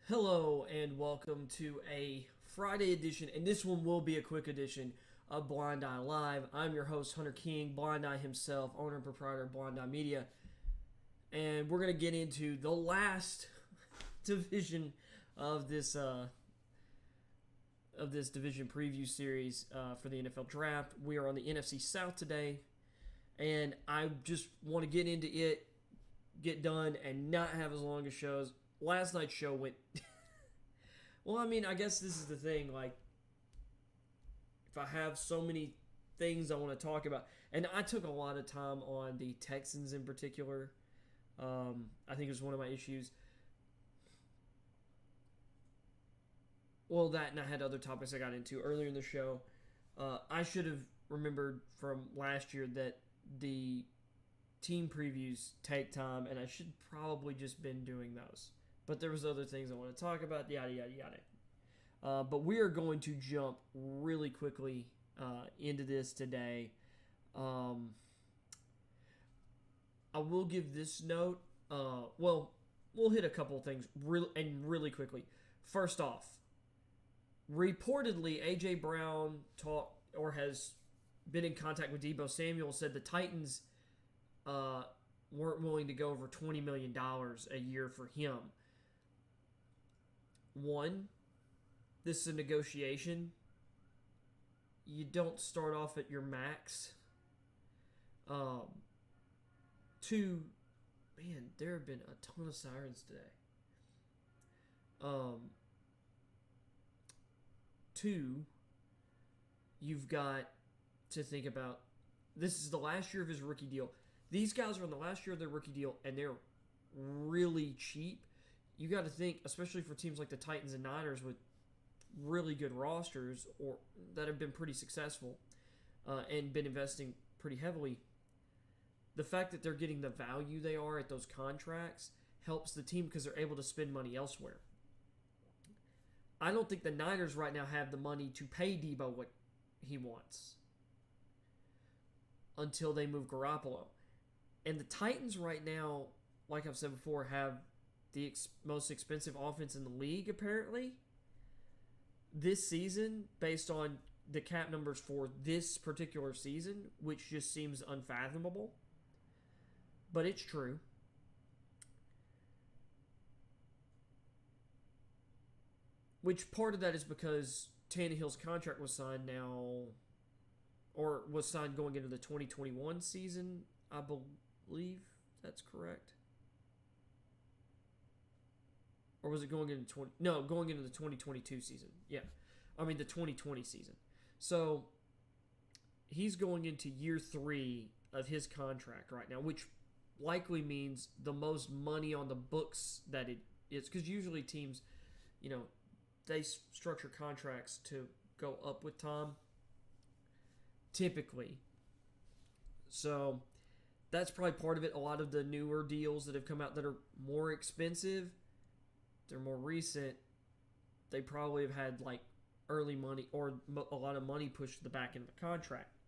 Hello and welcome to a Friday edition, and this one will be a quick edition of Blind Eye Live. I'm your host, Hunter King, Blind Eye himself, owner and proprietor of Blind Eye Media, and we're going to get into the last division of this division preview series for the NFL Draft. We are on the NFC South today, and I just want to get into it, get done, and not have as long as shows. Last night's show went. Well, I mean, I guess this is the thing. Like, if I have so many things I want to talk about, and I took a lot of time on the Texans in particular. I think it was one of my issues. Well, that and I had other topics I got into earlier in the show. I should have remembered from last year that the team previews take time, and I should probably just been doing those. But there was other things I want to talk about, yada, yada, yada. But we are going to jump really quickly into this today. I will give this note. We'll hit a couple of things really quickly. First off, reportedly, A.J. Brown talked or has been in contact with Deebo Samuel, said the Titans weren't willing to go over $20 million a year for him. One, this is a negotiation. You don't start off at your max. Two, man, there have been a ton of sirens today. Two, you've got to think about, this is the last year of his rookie deal. These guys are on the last year of their rookie deal, and they're really cheap. You got to think, especially for teams like the Titans and Niners with really good rosters or that have been pretty successful and been investing pretty heavily, the fact that they're getting the value they are at those contracts helps the team because they're able to spend money elsewhere. I don't think the Niners right now have the money to pay Deebo what he wants until they move Garoppolo. And the Titans right now, like I've said before, have the most expensive offense in the league, apparently, this season, based on the cap numbers for this particular season, which just seems unfathomable. But it's true. Which part of that is because Tannehill's contract was signed now, or was signed going into the 2021 season, I believe that's correct. Or was it going into going into the 2022 season. Yeah. I mean the 2020 season. So he's going into year 3 of his contract right now, which likely means the most money on the books that it is, because usually teams, they structure contracts to go up with time, typically. So that's probably part of it. A lot of the newer deals that have come out that are more expensive, they're more recent, they probably have had like early money or a lot of money pushed to the back end of the contract.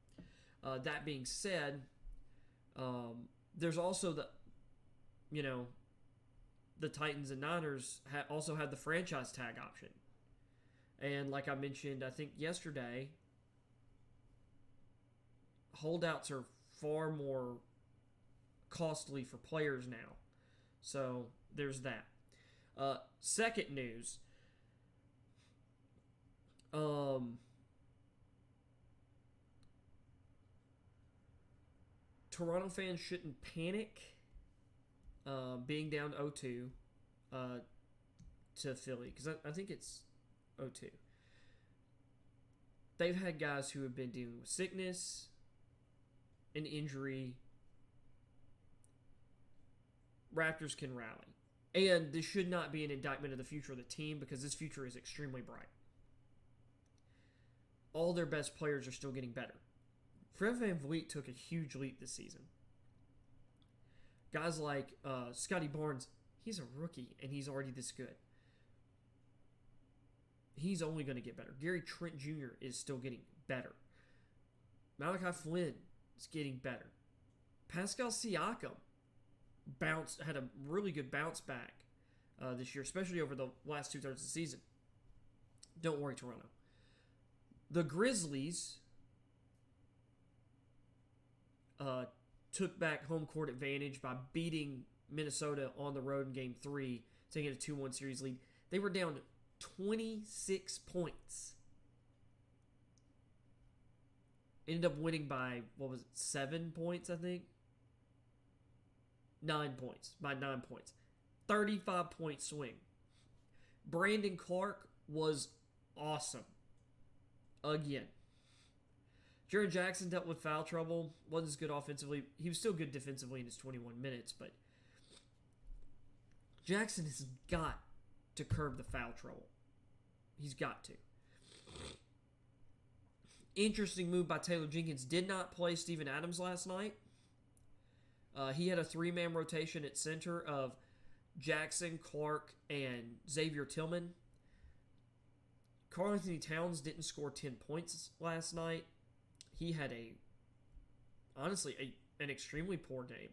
That being said, there's also the Titans and Niners also had the franchise tag option. And like I mentioned, I think yesterday, holdouts are far more costly for players now. So there's that. Second news. Toronto fans shouldn't panic being down 0-2 to Philly, because I think it's 0-2. They've had guys who have been dealing with sickness and injury. Raptors can rally. And this should not be an indictment of the future of the team, because this future is extremely bright. All their best players are still getting better. Fred VanVleet took a huge leap this season. Guys like Scotty Barnes, he's a rookie, and he's already this good. He's only going to get better. Gary Trent Jr. is still getting better. Malachi Flynn is getting better. Pascal Siakam had a really good bounce back this year, especially over the last 2/3 of the season. Don't worry, Toronto. The Grizzlies took back home court advantage by beating Minnesota on the road in Game 3, taking a 2-1 series lead. They were down 26 points. Ended up winning by, 7 points, I think? 9 points. By 9 points. 35-point swing. Brandon Clark was awesome. Again. Jaren Jackson dealt with foul trouble. Wasn't as good offensively. He was still good defensively in his 21 minutes, but Jackson has got to curb the foul trouble. He's got to. Interesting move by Taylor Jenkins. Did not play Steven Adams last night. He had a 3-man rotation at center of Jackson, Clark, and Xavier Tillman. Karl-Anthony Towns didn't score 10 points last night. He had an extremely poor game.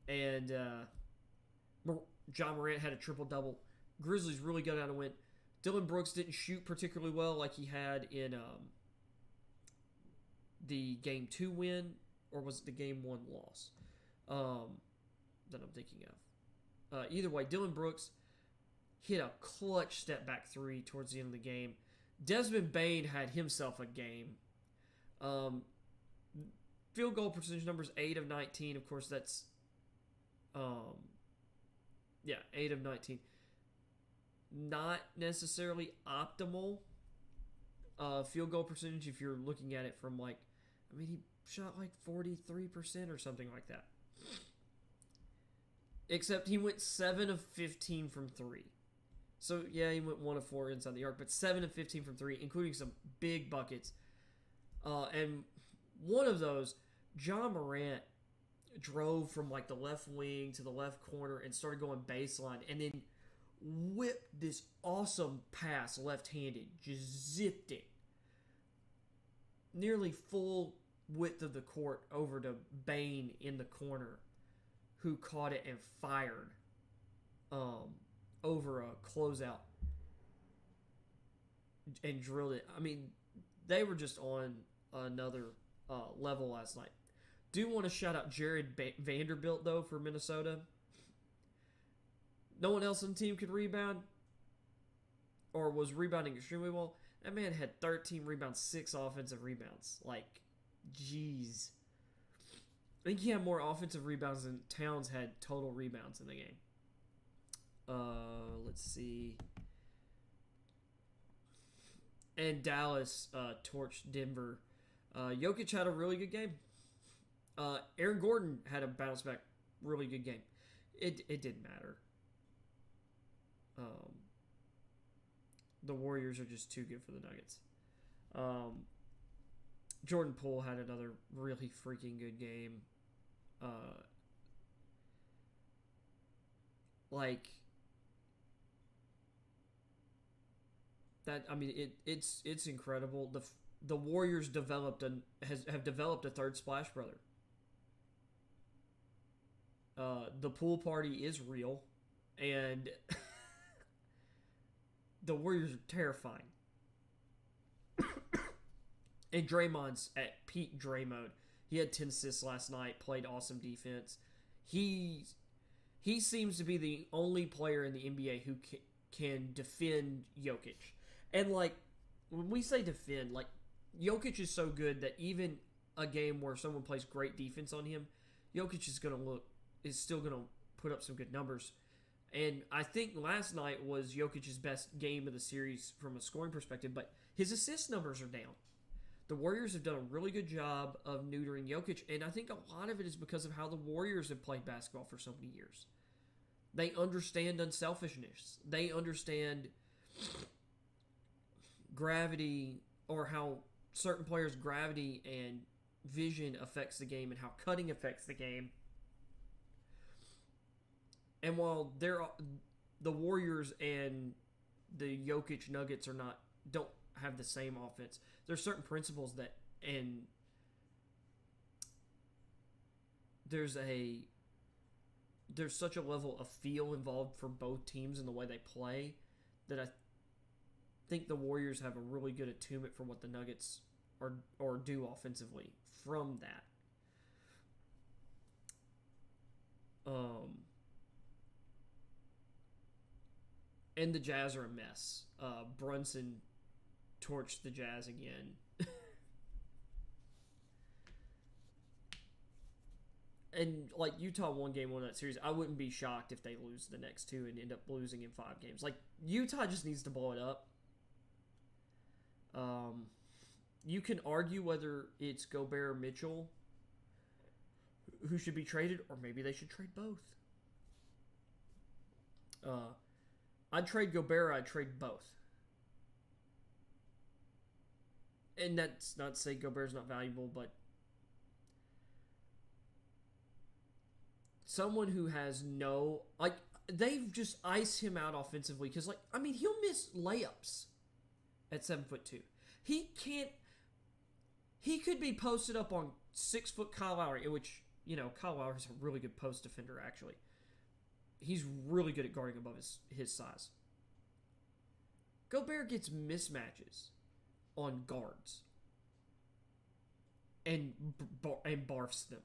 And John Morant had a triple-double. Grizzlies really got out a win. Dylan Brooks didn't shoot particularly well like he had in the Game 2 win, or was it the Game 1 loss that I'm thinking of. Either way, Dylan Brooks hit a clutch step-back 3 towards the end of the game. Desmond Bane had himself a game. Field goal percentage numbers 8 of 19. Of course, that's 8 of 19. Not necessarily optimal field goal percentage if you're looking at it from he shot 43% or something like that. Except he went 7 of 15 from 3. So, yeah, he went 1 of 4 inside the arc, but 7 of 15 from 3, including some big buckets. And one of those, John Morant drove from the left wing to the left corner and started going baseline, and then whipped this awesome pass left-handed, just zipped it nearly full width of the court over to Bane in the corner, who caught it and fired over a closeout and drilled it. I mean, they were just on another level last night. Do want to shout out Jared Vanderbilt, though, for Minnesota. No one else on the team could rebound or was rebounding extremely well. That man had 13 rebounds, 6 offensive rebounds. Jeez. I think he had more offensive rebounds than Towns had total rebounds in the game. Let's see. And Dallas torched Denver. Jokic had a really good game. Aaron Gordon had a bounce back, really good game. It didn't matter. The Warriors are just too good for the Nuggets. Jordan Poole had another really freaking good game. It's incredible. The Warriors have developed a third Splash Brother. The pool party is real, and the Warriors are terrifying. And Draymond's at peak Dray mode. He had 10 assists last night, played awesome defense. He seems to be the only player in the NBA who can defend Jokic. And, when we say defend, Jokic is so good that even a game where someone plays great defense on him, Jokic is still going to put up some good numbers. And I think last night was Jokic's best game of the series from a scoring perspective, but his assist numbers are down. The Warriors have done a really good job of neutering Jokic, and I think a lot of it is because of how the Warriors have played basketball for so many years. They understand unselfishness. They understand gravity, or how certain players' gravity and vision affects the game and how cutting affects the game. And while the Warriors and the Jokic Nuggets don't have the same offense, there's certain principles there's a there's such a level of feel involved for both teams in the way they play that I think the Warriors have a really good attunement for what the Nuggets or do offensively from that. And the Jazz are a mess. Brunson torched the Jazz again. And like Utah won game 1 of that series, I wouldn't be shocked if they lose the next 2 and end up losing in 5 games. Like Utah just needs to blow it up. You can argue whether it's Gobert or Mitchell who should be traded, or maybe they should trade both. I'd trade Gobert, I'd trade both. And that's not to say Gobert's not valuable, but someone who has no... Like, they've just iced him out offensively because, like, I mean, he'll miss layups at 7'2". He can't... He could be posted up on 6-foot Kyle Lowry, which, you know, Kyle Lowry's a really good post defender, actually. He's really good at guarding above his size. Gobert gets mismatches on guards and barfs them.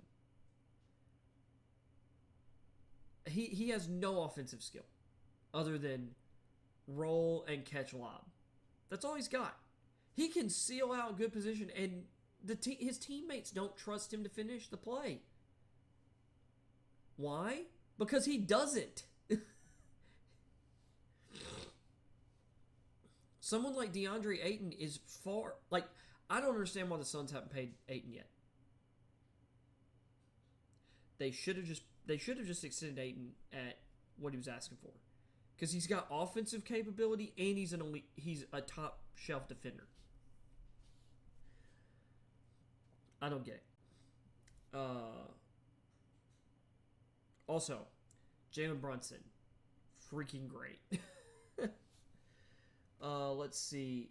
He has no offensive skill other than roll and catch lob. That's all he's got. He can seal out good position, and his teammates don't trust him to finish the play. Why? Because he doesn't. Someone like DeAndre Ayton is far... Like, I don't understand why the Suns haven't paid Ayton yet. They should have just extended Ayton at what he was asking for. Because he's got offensive capability and he's a top shelf defender. I don't get it. Also, Jalen Brunson, freaking great. Let's see.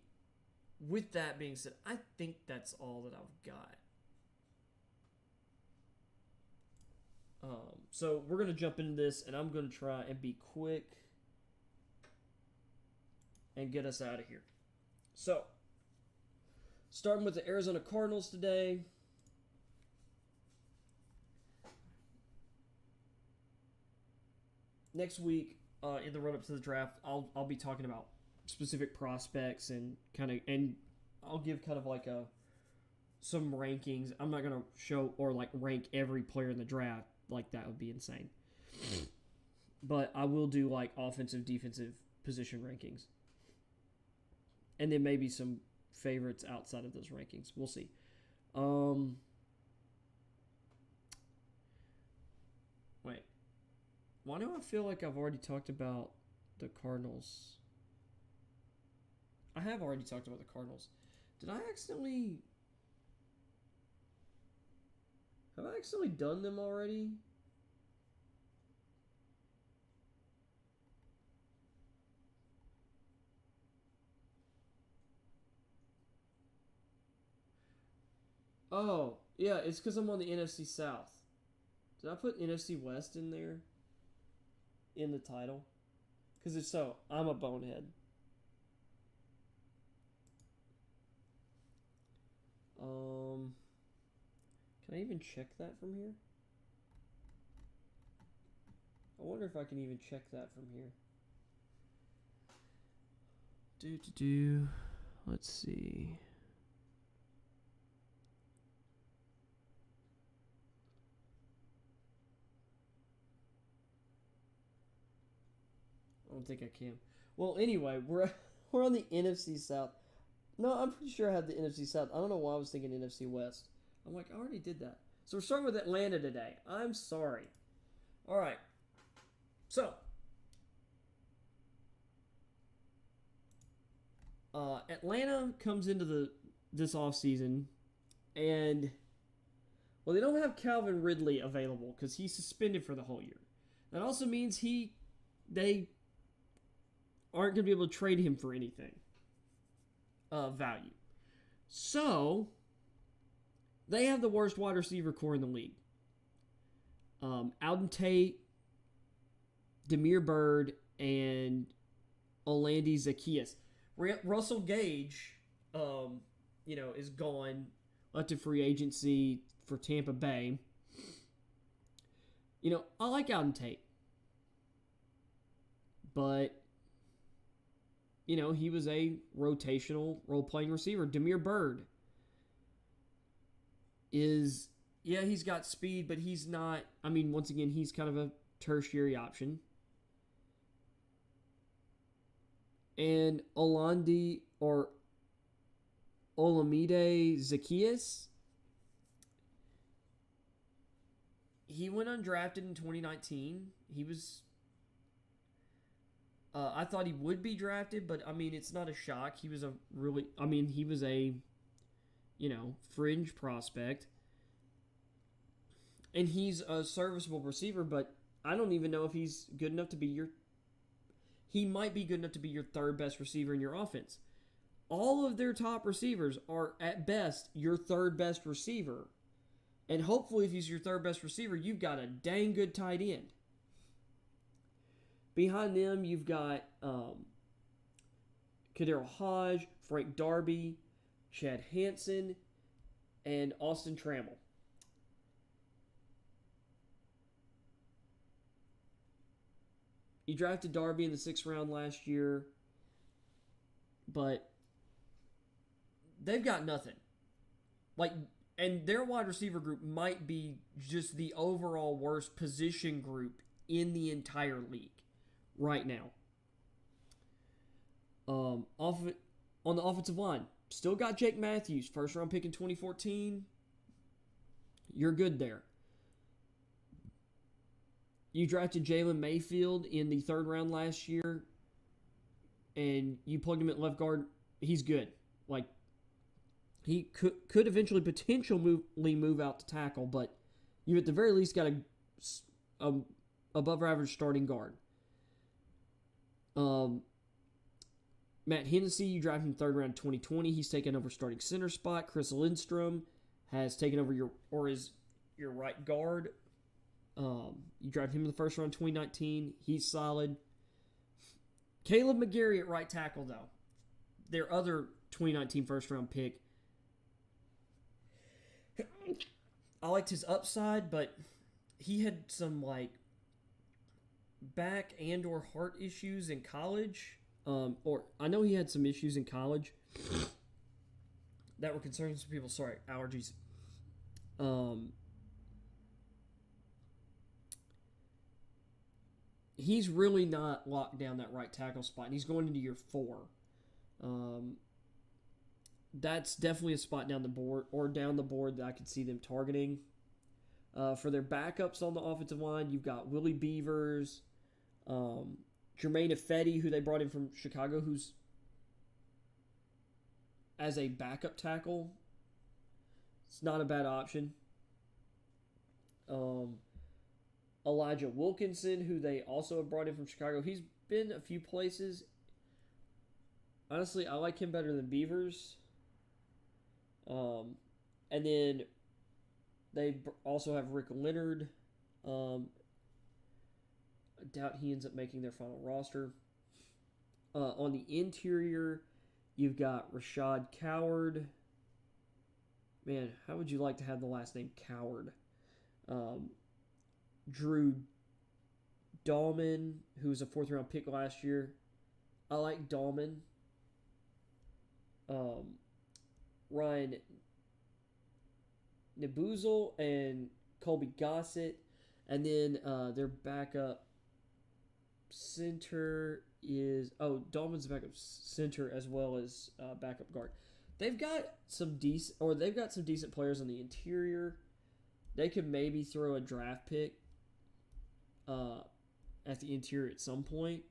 With that being said, I think that's all that I've got. So we're going to jump into this, and I'm going to try and be quick and get us out of here. So, starting with the Arizona Cardinals today. Next week, in the run-up to the draft, I'll be talking about specific prospects and I'll give kind of like some rankings. I'm not gonna show or like rank every player in the draft. Like, that would be insane. But I will do like offensive, defensive position rankings, and then maybe some favorites outside of those rankings. We'll see. Wait. Why do I feel like I've already talked about the Cardinals? I have already talked about the Cardinals. Did I accidentally... Have I accidentally done them already? Oh, yeah, it's because I'm on the NFC South. Did I put NFC West in there? In the title? Because if so, I'm a bonehead. Can I even check that from here? I wonder if I can even check that from here. Let's see. I don't think I can. Well, anyway, we're on the NFC South. No, I'm pretty sure I had the NFC South. I don't know why I was thinking NFC West. I'm like, I already did that. So we're starting with Atlanta today. I'm sorry. All right. So, Atlanta comes into this offseason, and, well, they don't have Calvin Ridley available because he's suspended for the whole year. That also means they aren't going to be able to trade him for anything of value. So, they have the worst wide receiver core in the league. Alden Tate Demario Bird and Olandie Zaccheaus. Russell Gage, is gone, left to free agency for Tampa Bay. I like Auden Tate. But, he was a rotational role-playing receiver. Demario Bird he's got speed, but he's not, once again, he's kind of a tertiary option. And Olamide Zaccheaus, he went undrafted in 2019. He was, I thought he would be drafted, but it's not a shock. He was a fringe prospect. And he's a serviceable receiver, but I don't even know if he's good enough to be he might be good enough to be your third best receiver in your offense. All of their top receivers are, at best, your third best receiver. And hopefully, if he's your third best receiver, you've got a dang good tight end. Behind them, you've got Kadarius Hodge, Frank Darby, Chad Hansen, and Austin Trammell. You drafted Darby in the 6th round last year, but they've got nothing. And their wide receiver group might be just the overall worst position group in the entire league right now. On the offensive line, still got Jake Matthews, first round pick in 2014. You're good there. You drafted Jalen Mayfield in the 3rd round last year, and you plugged him at left guard. He's good. He could eventually potentially move out to tackle, but you at the very least got a above average starting guard. Matt Hennessy, you drafted in 3rd round 2020. He's taken over starting center spot. Chris Lindstrom has taken over your right guard. You drafted him in the 1st round 2019. He's solid. Caleb McGarry at right tackle, though. Their other 2019 1st round pick. I liked his upside, but he had some back and or heart issues in college. Or I know he had some issues in college that were concerning some people. Sorry, allergies. He's really not locked down that right tackle spot, and he's going into year 4. That's definitely a spot down the board that I could see them targeting. For their backups on the offensive line, you've got Willie Beavers, Jermaine Ifedi, who they brought in from Chicago, who's as a backup tackle. It's not a bad option. Elijah Wilkinson, who they also have brought in from Chicago. He's been a few places. Honestly, I like him better than Beavers. And then they also have Rick Leonard. I doubt he ends up making their final roster. On the interior, you've got Rashad Coward. Man, how would you like to have the last name Coward? Drew Dahlman, who was a 4th round pick last year. I like Dahlman. Ryan Nebuzel and Colby Gossett. And then their backup center is... Dahlman's backup center as well as backup guard. They've got some decent players on the interior. They could maybe throw a draft pick at the interior at some point.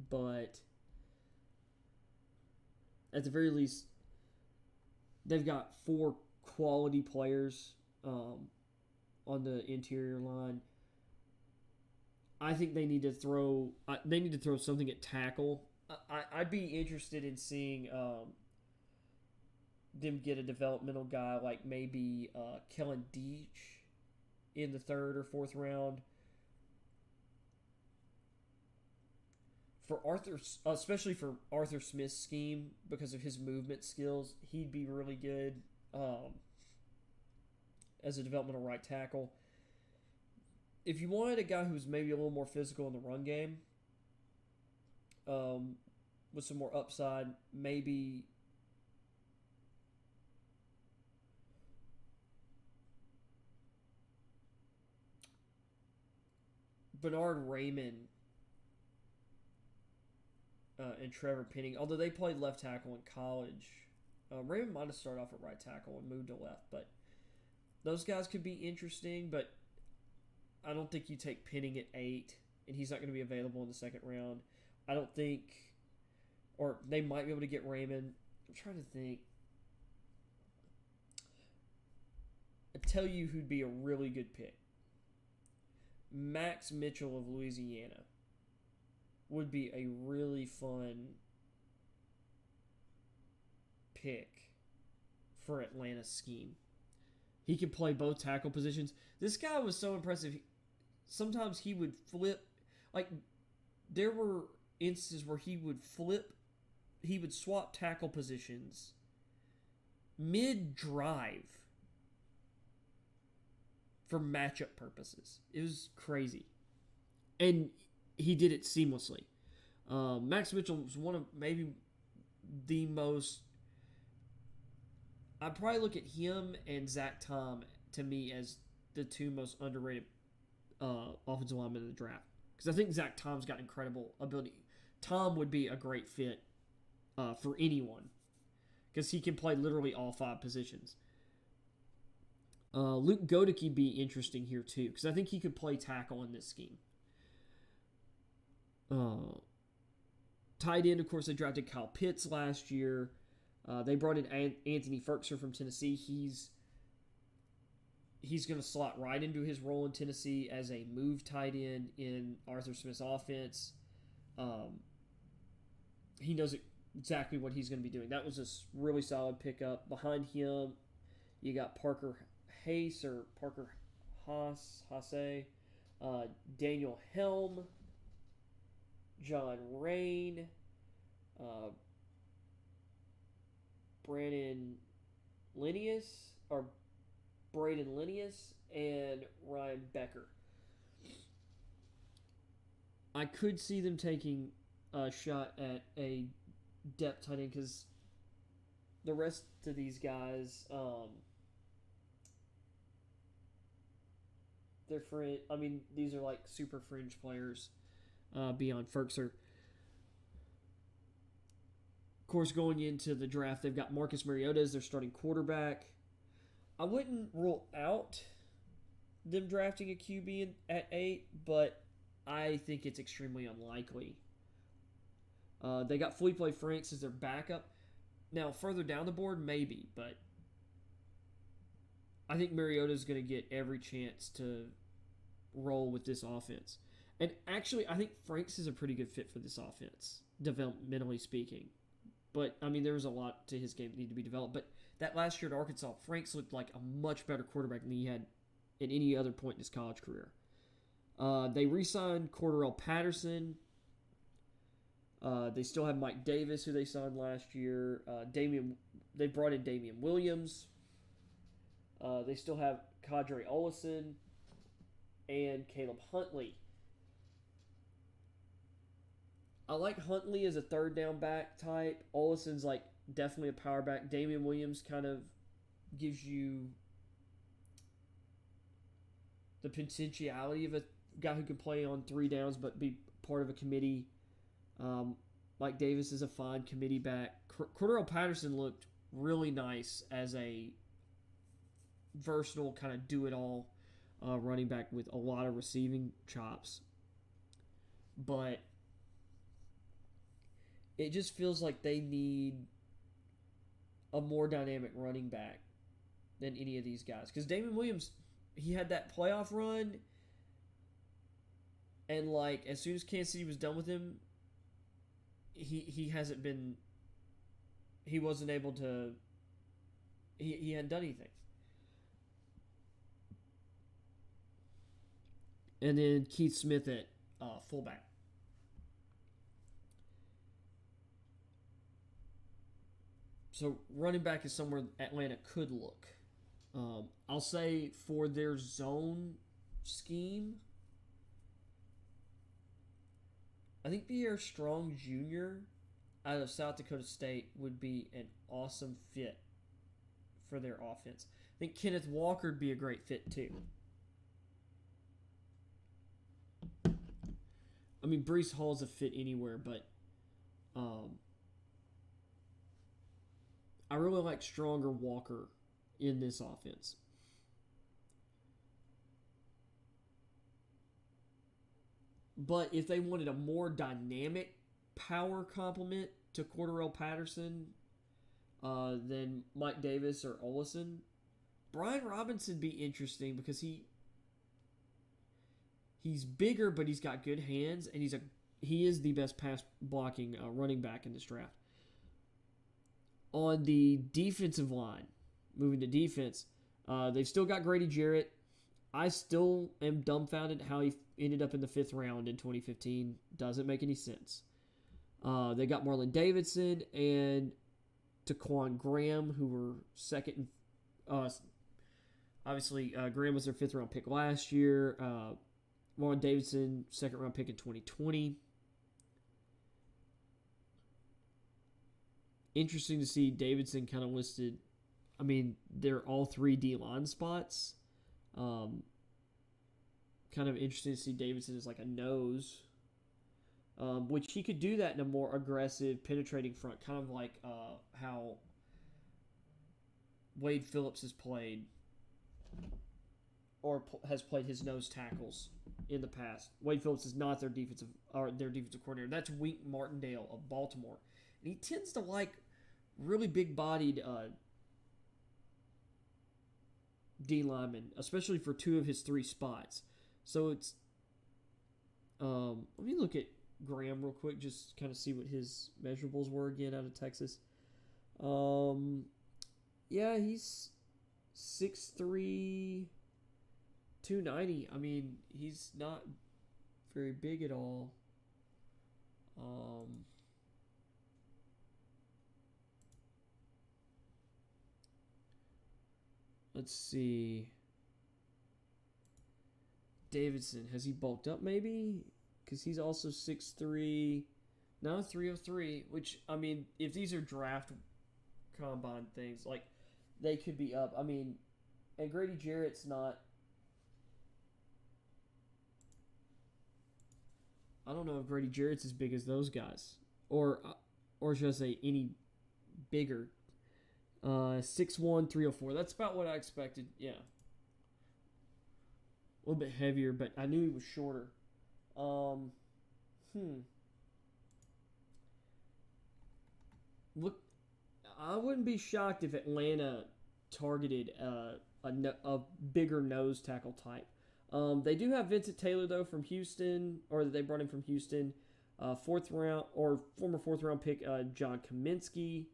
But at the very least, they've got 4 quality players on the interior line. I think they need to throw something at tackle. I'd be interested in seeing them get a developmental guy like maybe Kellen Deach in the 3rd or 4th round. for Arthur, especially for Arthur Smith's scheme, because of his movement skills, he'd be really good as a developmental right tackle. If you wanted a guy who's maybe a little more physical in the run game, with some more upside, maybe Bernard Raymond and Trevor Penning, although they played left tackle in college. Raymond might have started off at right tackle and moved to left, but those guys could be interesting, but I don't think you take Penning at 8, and he's not going to be available in the second round. I don't think, or they might be able to get Raymond. I'm trying to think. I'll tell you who'd be a really good pick. Max Mitchell of Louisiana would be a really fun pick for Atlanta's scheme. He could play both tackle positions. This guy was so impressive. Sometimes he would flip. Like, there were instances where he would swap tackle positions mid-drive for matchup purposes. It was crazy. And he did it seamlessly. Max Mitchell was one of maybe the most... I'd probably look at him and Zach Tom, to me, as the two most underrated offensive linemen in the draft. Because I think Zach Tom's got incredible ability. Tom would be a great fit for anyone. Because he can play literally all 5 positions. Luke Goedeke be interesting here too, because I think he could play tackle in this scheme. Tight end, of course, they drafted Kyle Pitts last year. They brought in Anthony Firkser from Tennessee. He's going to slot right into his role in Tennessee as a move tight end in Arthur Smith's offense. He knows exactly what he's going to be doing. That was a really solid pickup. Behind him, you got Parker Haase, Daniel Helm, John Rain, Braden Linnaeus, and Ryan Becker. I could see them taking a shot at a depth tight end because the rest of these guys, they're fringe. I mean, these are like super fringe players beyond Firkser. Of course, going into the draft, they've got Marcus Mariota as their starting quarterback. I wouldn't rule out them drafting a QB at 8, but I think it's extremely unlikely. They got Felipe Franks as their backup. Now, further down the board, maybe, but I think Mariota is going to get every chance to roll with this offense. And actually, I think Franks is a pretty good fit for this offense, developmentally speaking. But, I mean, there was a lot to his game that needed to be developed. But that last year at Arkansas, Franks looked like a much better quarterback than he had at any other point in his college career. They re-signed Cordarrelle Patterson. They still have Mike Davis, who they signed last year. They brought in Damian Williams. They still have Kadre Olison and Caleb Huntley. I like Huntley as a third down back type. Olison's like definitely a power back. Damian Williams kind of gives you the potentiality of a guy who can play on 3 downs but be part of a committee. Mike Davis is a fine committee back. Cordarrelle Patterson looked really nice as a versatile kind of do-it-all running back with a lot of receiving chops. But it just feels like they need a more dynamic running back than any of these guys. Because Damian Williams, he had that playoff run, and like as soon as Kansas City was done with him, he hasn't been. He wasn't able to. He hadn't done anything. And then Keith Smith at fullback. So running back is somewhere Atlanta could look. I'll say for their zone scheme, I think Pierre Strong Jr. out of South Dakota State would be an awesome fit for their offense. I think Kenneth Walker would be a great fit too. I mean, Breece Hall's a fit anywhere, but I really like Strong or Walker in this offense. But if they wanted a more dynamic power complement to Cordarrelle Patterson than Mike Davis or Olsen, Brian Robinson would be interesting because he's bigger, but he's got good hands, and he is the best pass blocking running back in this draft. On the defensive line, moving to defense, they've still got Grady Jarrett. I still am dumbfounded how he ended up in the 5th round in 2015. Doesn't make any sense. They got Marlon Davidson and Taquan Graham, who were second. Obviously, Graham was their 5th round pick last year. Marlon Davidson, 2nd round pick in 2020. Interesting to see Davidson kind of listed. I mean, they're all 3 D-line spots. Kind of interesting to see Davidson as like a nose, which he could do that in a more aggressive, penetrating front, kind of like how Wade Phillips has played or has played his nose tackles in the past. Wade Phillips is not their defensive coordinator. That's Wink Martindale of Baltimore, and he tends to like really big-bodied D linemen, especially for 2 of his 3 spots. So it's let me look at Graham real quick, just kind of see what his measurables were again out of Texas. Yeah, he's 6'3", 290. I mean, he's not very big at all. Let's see. Davidson, has he bulked up maybe? Because he's also 6'3", now 303, which, I mean, if these are draft combine things, like, they could be up. I mean, and Grady Jarrett's not, I don't know if Grady Jarrett's as big as those guys. Or should I say any bigger. 6'1", 304. That's about what I expected. Yeah. A little bit heavier, but I knew he was shorter. Look, I wouldn't be shocked if Atlanta targeted a bigger nose tackle type. They do have Vincent Taylor, though, from Houston, or they brought him from Houston. 4th round, or former 4th round pick, John Kaminsky.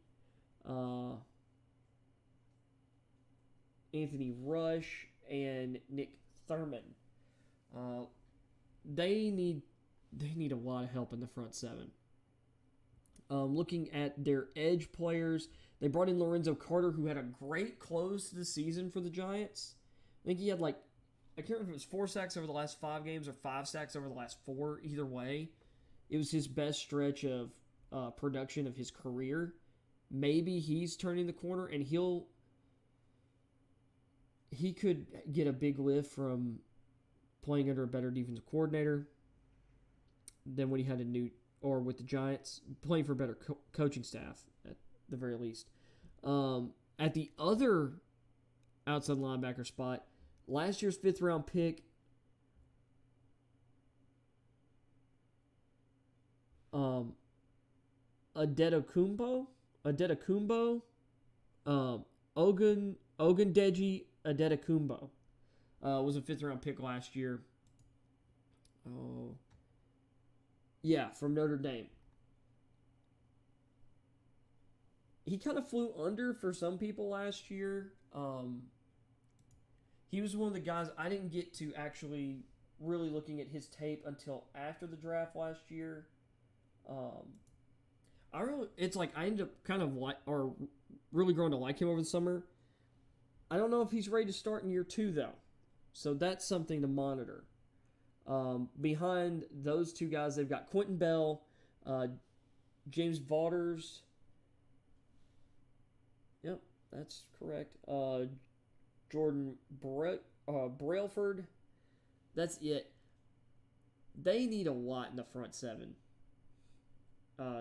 Anthony Rush and Nick Thurman. They need a lot of help in the front 7. Looking at their edge players, they brought in Lorenzo Carter, who had a great close to the season for the Giants. I think he had I can't remember if it was 4 sacks over the last 5 games or 5 sacks over the last 4. Either way, it was his best stretch of production of his career. Maybe he's turning the corner, and he could get a big lift from playing under a better defensive coordinator than when he had with the Giants, playing for a better coaching staff at the very least. At the other outside linebacker spot, last year's 5th round pick, Adetokumbo, Ogundeji Adetokumbo was a 5th round pick last year. Oh, yeah, from Notre Dame. He kind of flew under for some people last year. He was one of the guys I didn't get to actually really looking at his tape until after the draft last year. I ended up kind of really grown to like him over the summer. I don't know if he's ready to start in year 2, though. So that's something to monitor. Behind those two guys, they've got Quentin Bell, James Vaughters. Yep, that's correct. Jordan Brailford. That's it. They need a lot in the front 7.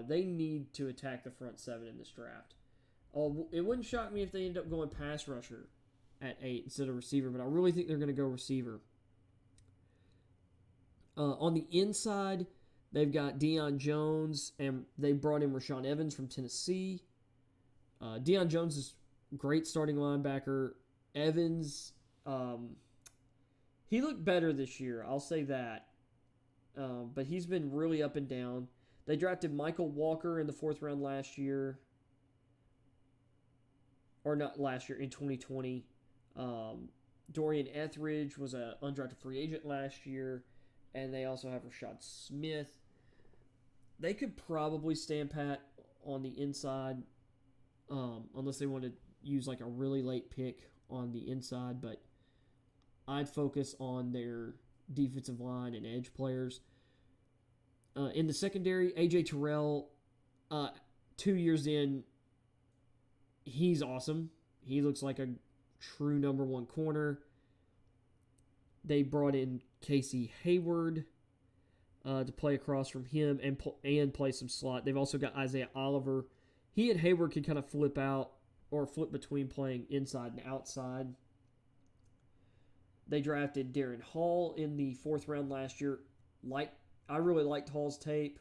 They need to attack the front 7 in this draft. It wouldn't shock me if they end up going pass rusher at 8 instead of receiver, but I really think they're going to go receiver. On the inside, they've got Deion Jones, and they brought in Rashaan Evans from Tennessee. Deion Jones is great starting linebacker. Evans, he looked better this year, I'll say that. But he's been really up and down. They drafted Michael Walker in the 4th round last year. Or not last year, in 2020. Dorian Etheridge was an undrafted free agent last year. And they also have Rashad Smith. They could probably stand pat on the inside. Unless they want to use like a really late pick on the inside. But I'd focus on their defensive line and edge players. In the secondary, A.J. Terrell, 2 years in, he's awesome. He looks like a true number 1 corner. They brought in Casey Hayward to play across from him and play some slot. They've also got Isaiah Oliver. He and Hayward can kind of flip out or flip between playing inside and outside. They drafted Darren Hall in the 4th round last year. I really liked Hall's tape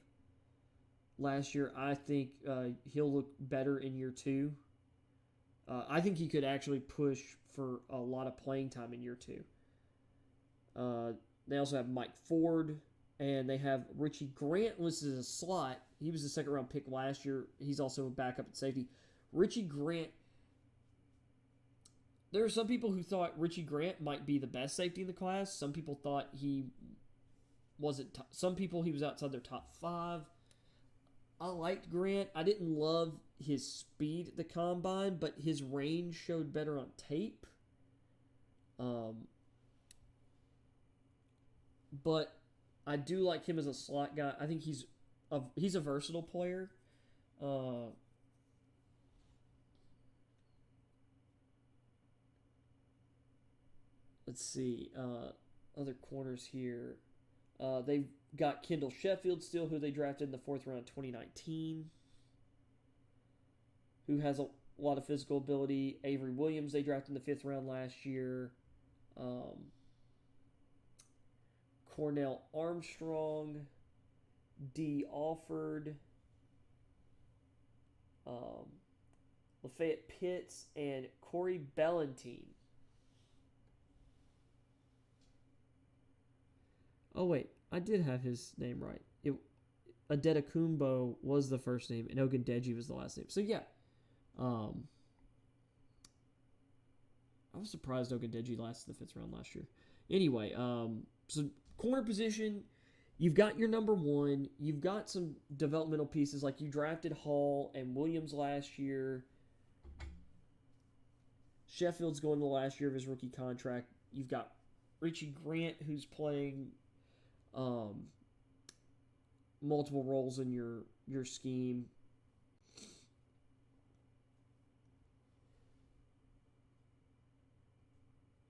last year. I think he'll look better in year 2. I think he could actually push for a lot of playing time in year 2. They also have Mike Ford, and they have Richie Grant listed as a slot. He was the 2nd round pick last year. He's also a backup at safety. Richie Grant, there are some people who thought Richie Grant might be the best safety in the class. Some people thought he wasn't. Some people he was outside their top 5. I liked Grant. I didn't love his speed at the combine, but his range showed better on tape. But I do like him as a slot guy. I think he's a versatile player. Let's see. Other corners here. They've got Kendall Sheffield still, who they drafted in the 4th round 2019, who has a lot of physical ability. Avery Williams they drafted in the 5th round last year. Cornell Armstrong, D. Alford, Lafayette Pitts, and Corey Bellantine. Oh, wait. I did have his name right. Adetokunbo was the first name, and Ogundeji was the last name. So, yeah. I was surprised Ogundeji lasted the 5th round last year. Anyway, so corner position, you've got your number 1. You've got some developmental pieces, like you drafted Hall and Williams last year. Sheffield's going to the last year of his rookie contract. You've got Richie Grant, who's playing multiple roles in your scheme.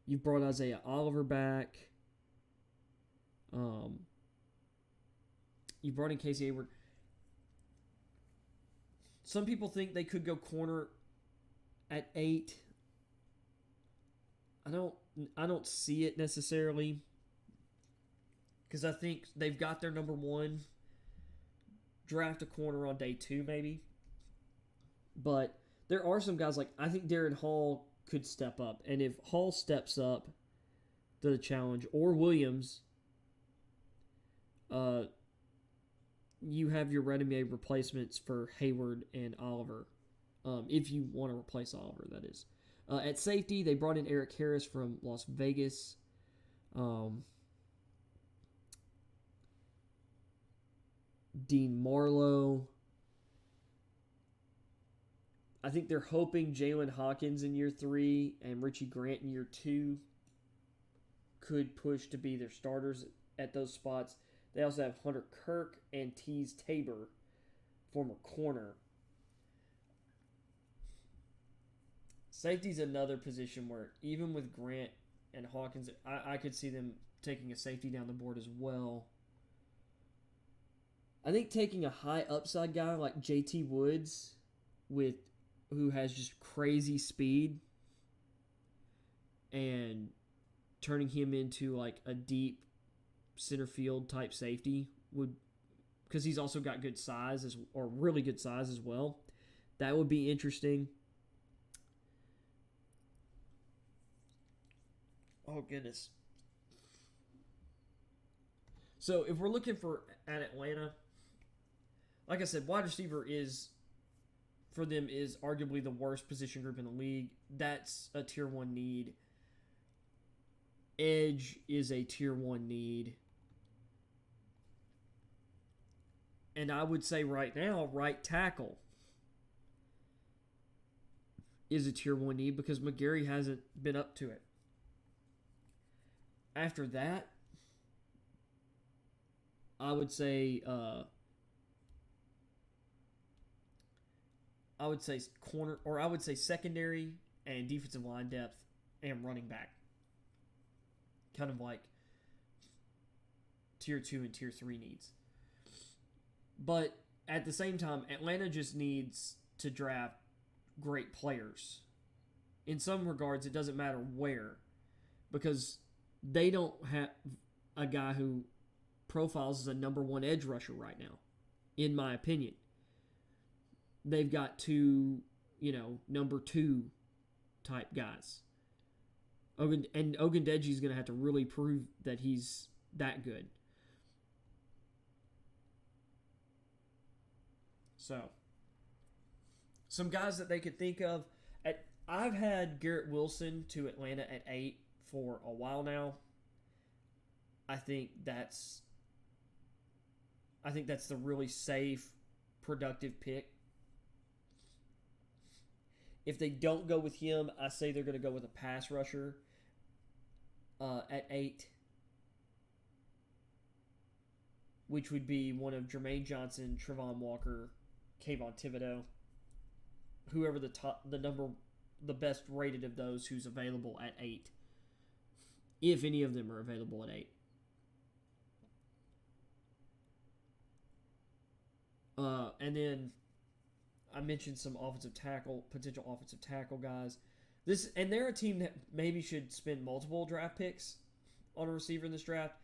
You've brought Isaiah Oliver back. You brought in Casey Hayward. Some people think they could go corner at 8. I don't see it necessarily, because I think they've got their number 1. Draft a corner on day 2 maybe. But there are some guys, like I think Darren Hall could step up. And if Hall steps up to the challenge, or Williams, you have your ready-made replacements for Hayward and Oliver. If you want to replace Oliver, that is. At safety, they brought in Eric Harris from Las Vegas. Dean Marlowe. I think they're hoping Jalen Hawkins in year 3 and Richie Grant in year 2 could push to be their starters at those spots. They also have Hunter Kirk and Tease Tabor, former corner. Safety's another position where even with Grant and Hawkins, I could see them taking a safety down the board as well. I think taking a high upside guy like JT Woods who has just crazy speed and turning him into like a deep center field type safety would, because he's also got good size or really good size as well. That would be interesting. Oh goodness. So if we're looking at Atlanta, like I said, wide receiver for them is arguably the worst position group in the league. That's a tier 1 need. Edge is a tier 1 need. And I would say right now, right tackle is a tier 1 need because McGarry hasn't been up to it. After that, I would say corner, or I would say secondary and defensive line depth and running back. Kind of like tier 2 and tier 3 needs. But at the same time, Atlanta just needs to draft great players. In some regards, it doesn't matter where, because they don't have a guy who profiles as a number 1 edge rusher right now, in my opinion. They've got 2, number 2 type guys. Ogundeji is going to have to really prove that he's that good. So, some guys that they could think of. I've had Garrett Wilson to Atlanta at 8 for a while now. I think that's the really safe, productive pick. If they don't go with him, I say they're going to go with a pass rusher at 8, which would be one of Jermaine Johnson, Trevon Walker, Kayvon Thibodeau, whoever the best rated of those who's available at 8, if any of them are available at 8. And then I mentioned some potential offensive tackle guys. And they're a team that maybe should spend multiple draft picks on a receiver in this draft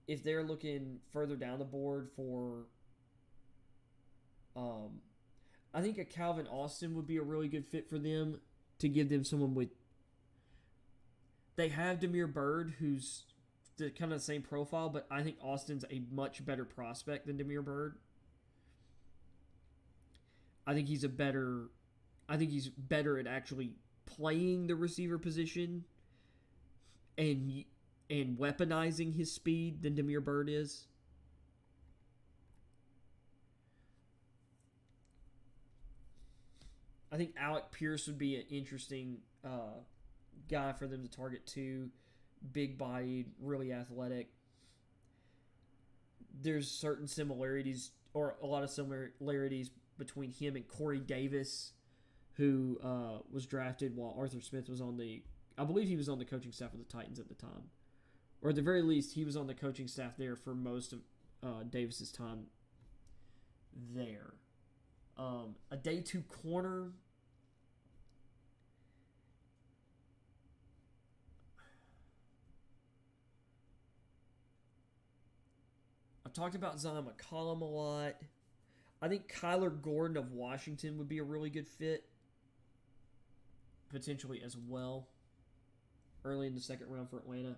if they're looking further down the board for. I think a Calvin Austin would be a really good fit for them to give them someone with. They have Demario Davis, who's kind of the same profile, but I think Austin's a much better prospect than Demario Davis. I think he's better at actually playing the receiver position and weaponizing his speed than Demario Davis is. I think Alec Pierce would be an interesting guy for them to target too. Big-bodied, really athletic. There's certain similarities, or a lot of similarities, between him and Corey Davis, who was drafted while Arthur Smith was I believe he was on the coaching staff of the Titans at the time. Or at the very least, he was on the coaching staff there for most of Davis's time there. A day 2 corner. I've talked about Zion McCollum a lot. I think Kyler Gordon of Washington would be a really good fit, potentially as well, early in the second round for Atlanta.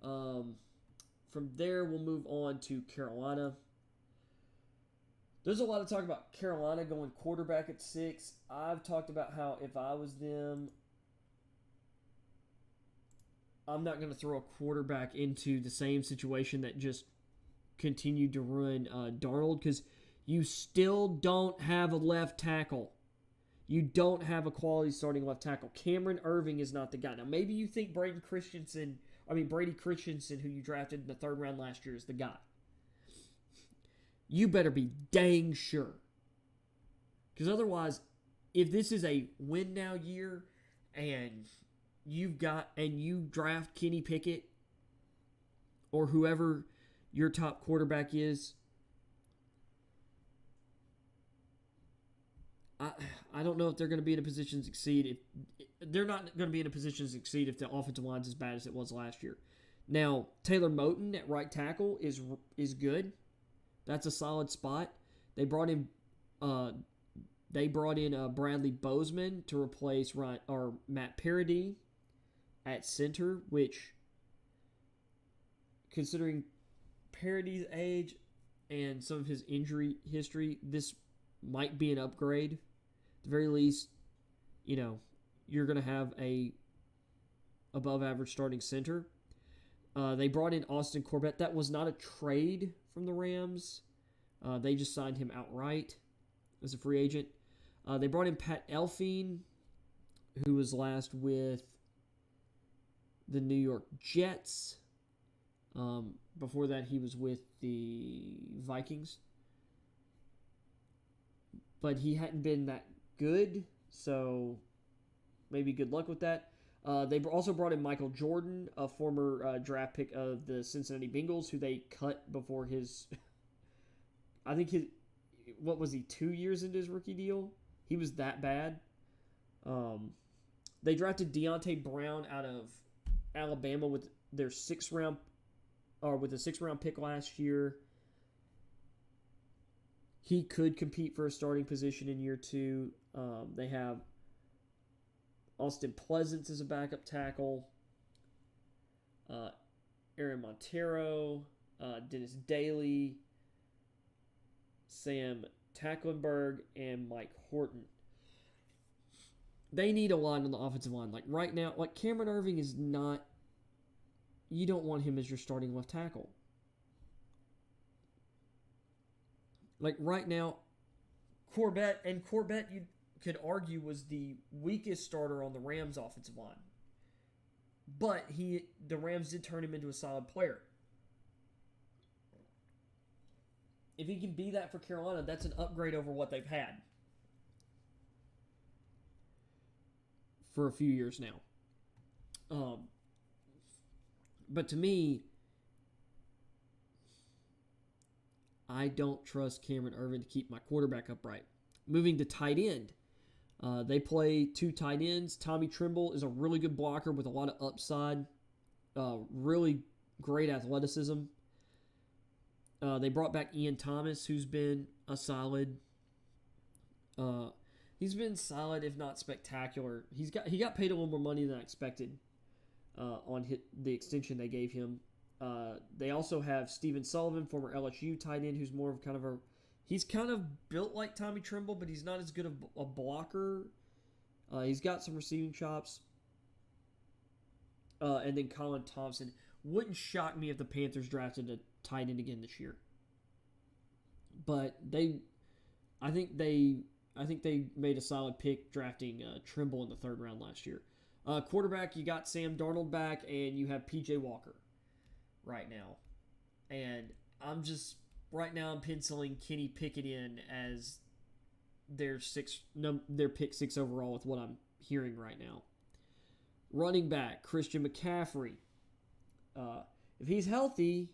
From there, we'll move on to Carolina. There's a lot of talk about Carolina going quarterback at 6. I've talked about how if I was them, I'm not going to throw a quarterback into the same situation that just continued to ruin Darnold, because you still don't have a left tackle. You don't have a quality starting left tackle. Cameron Irving is not the guy. Now, maybe you think Brady Christensen, who you drafted in the 3rd round last year, is the guy. You better be dang sure. Because otherwise, if this is a win now year and you draft Kenny Pickett or whoever your top quarterback is, I don't know if they're going to be in a position to succeed. They're not going to be in a position to succeed if the offensive line's as bad as it was last year. Now, Taylor Moton at right tackle is good. That's a solid spot. They brought in Bradley Bozeman to replace Matt Paradis at center, which, considering Paradis' age and some of his injury history, this might be an upgrade. At the very least, you're going to have a above-average starting center. They brought in Austin Corbett. That was not a trade from the Rams. They just signed him outright as a free agent. They brought in Pat Elflein, who was last with the New York Jets. Before that, he was with the Vikings. But he hadn't been that good, so maybe good luck with that. They also brought in Michael Jordan, a former draft pick of the Cincinnati Bengals, who they cut before his... what was he, 2 years into his rookie deal? He was that bad. They drafted Deontay Brown out of Alabama with a 6th round pick last year. He could compete for a starting position in year 2. They have Austin Pleasance as a backup tackle. Aaron Montero, Dennis Daly, Sam Tacklenberg, and Mike Horton. They need a line on the offensive line. Like right now, Cameron Irving is not... You don't want him as your starting left tackle. Like right now, Corbett, you could argue, was the weakest starter on the Rams offensive line. But the Rams did turn him into a solid player. If he can be that for Carolina, that's an upgrade over what they've had for a few years now. But to me, I don't trust Cameron Irvin to keep my quarterback upright. Moving to tight end. They play 2 tight ends. Tommy Tremble is a really good blocker with a lot of upside. Really great athleticism. They brought back Ian Thomas, who's been a solid. He's been solid, if not spectacular. He got paid a little more money than I expected on the extension they gave him. They also have Steven Sullivan, former LSU tight end, who's more of he's kind of built like Tommy Tremble, but he's not as good a blocker. He's got some receiving chops. And then Colin Thompson. Wouldn't shock me if the Panthers drafted a tight end again this year. But I think they made a solid pick drafting Tremble in the 3rd round last year. Quarterback, you got Sam Darnold back, and you have P.J. Walker right now. And I'm penciling Kenny Pickett in as their pick 6 overall with what I'm hearing right now. Running back, Christian McCaffrey. If he's healthy,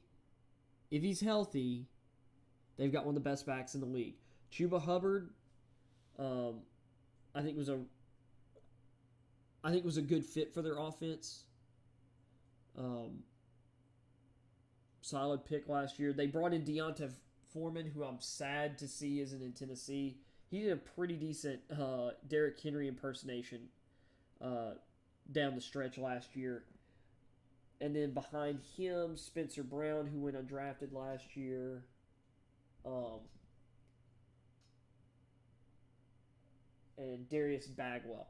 they've got one of the best backs in the league. Chuba Hubbard, I think was a good fit for their offense. Solid pick last year. They brought in Deonta Foreman, who I'm sad to see isn't in Tennessee. He did a pretty decent Derrick Henry impersonation down the stretch last year. And then behind him, Spencer Brown, who went undrafted last year. And Darius Bagwell.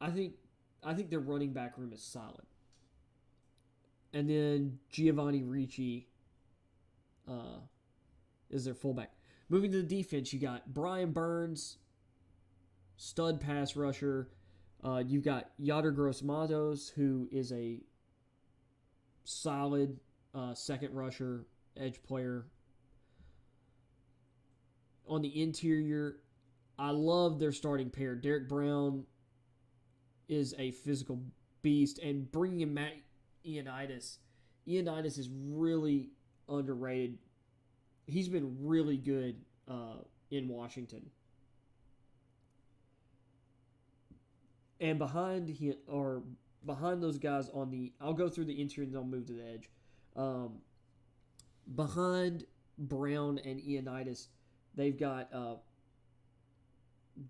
I think their running back room is solid. And then Giovanni Ricci is their fullback. Moving to the defense, you got Brian Burns, stud pass rusher. You've got Yoder Gross-Matos, who is a solid second rusher, edge player. On the interior, I love their starting pair. Derek Brown is a physical beast, and bringing in Matt Ioannidis. Ioannidis is really underrated. He's been really good in Washington. And behind those guys on the, I'll go through the interior and then I'll move to the edge. Behind Brown and Ioannidis, they've got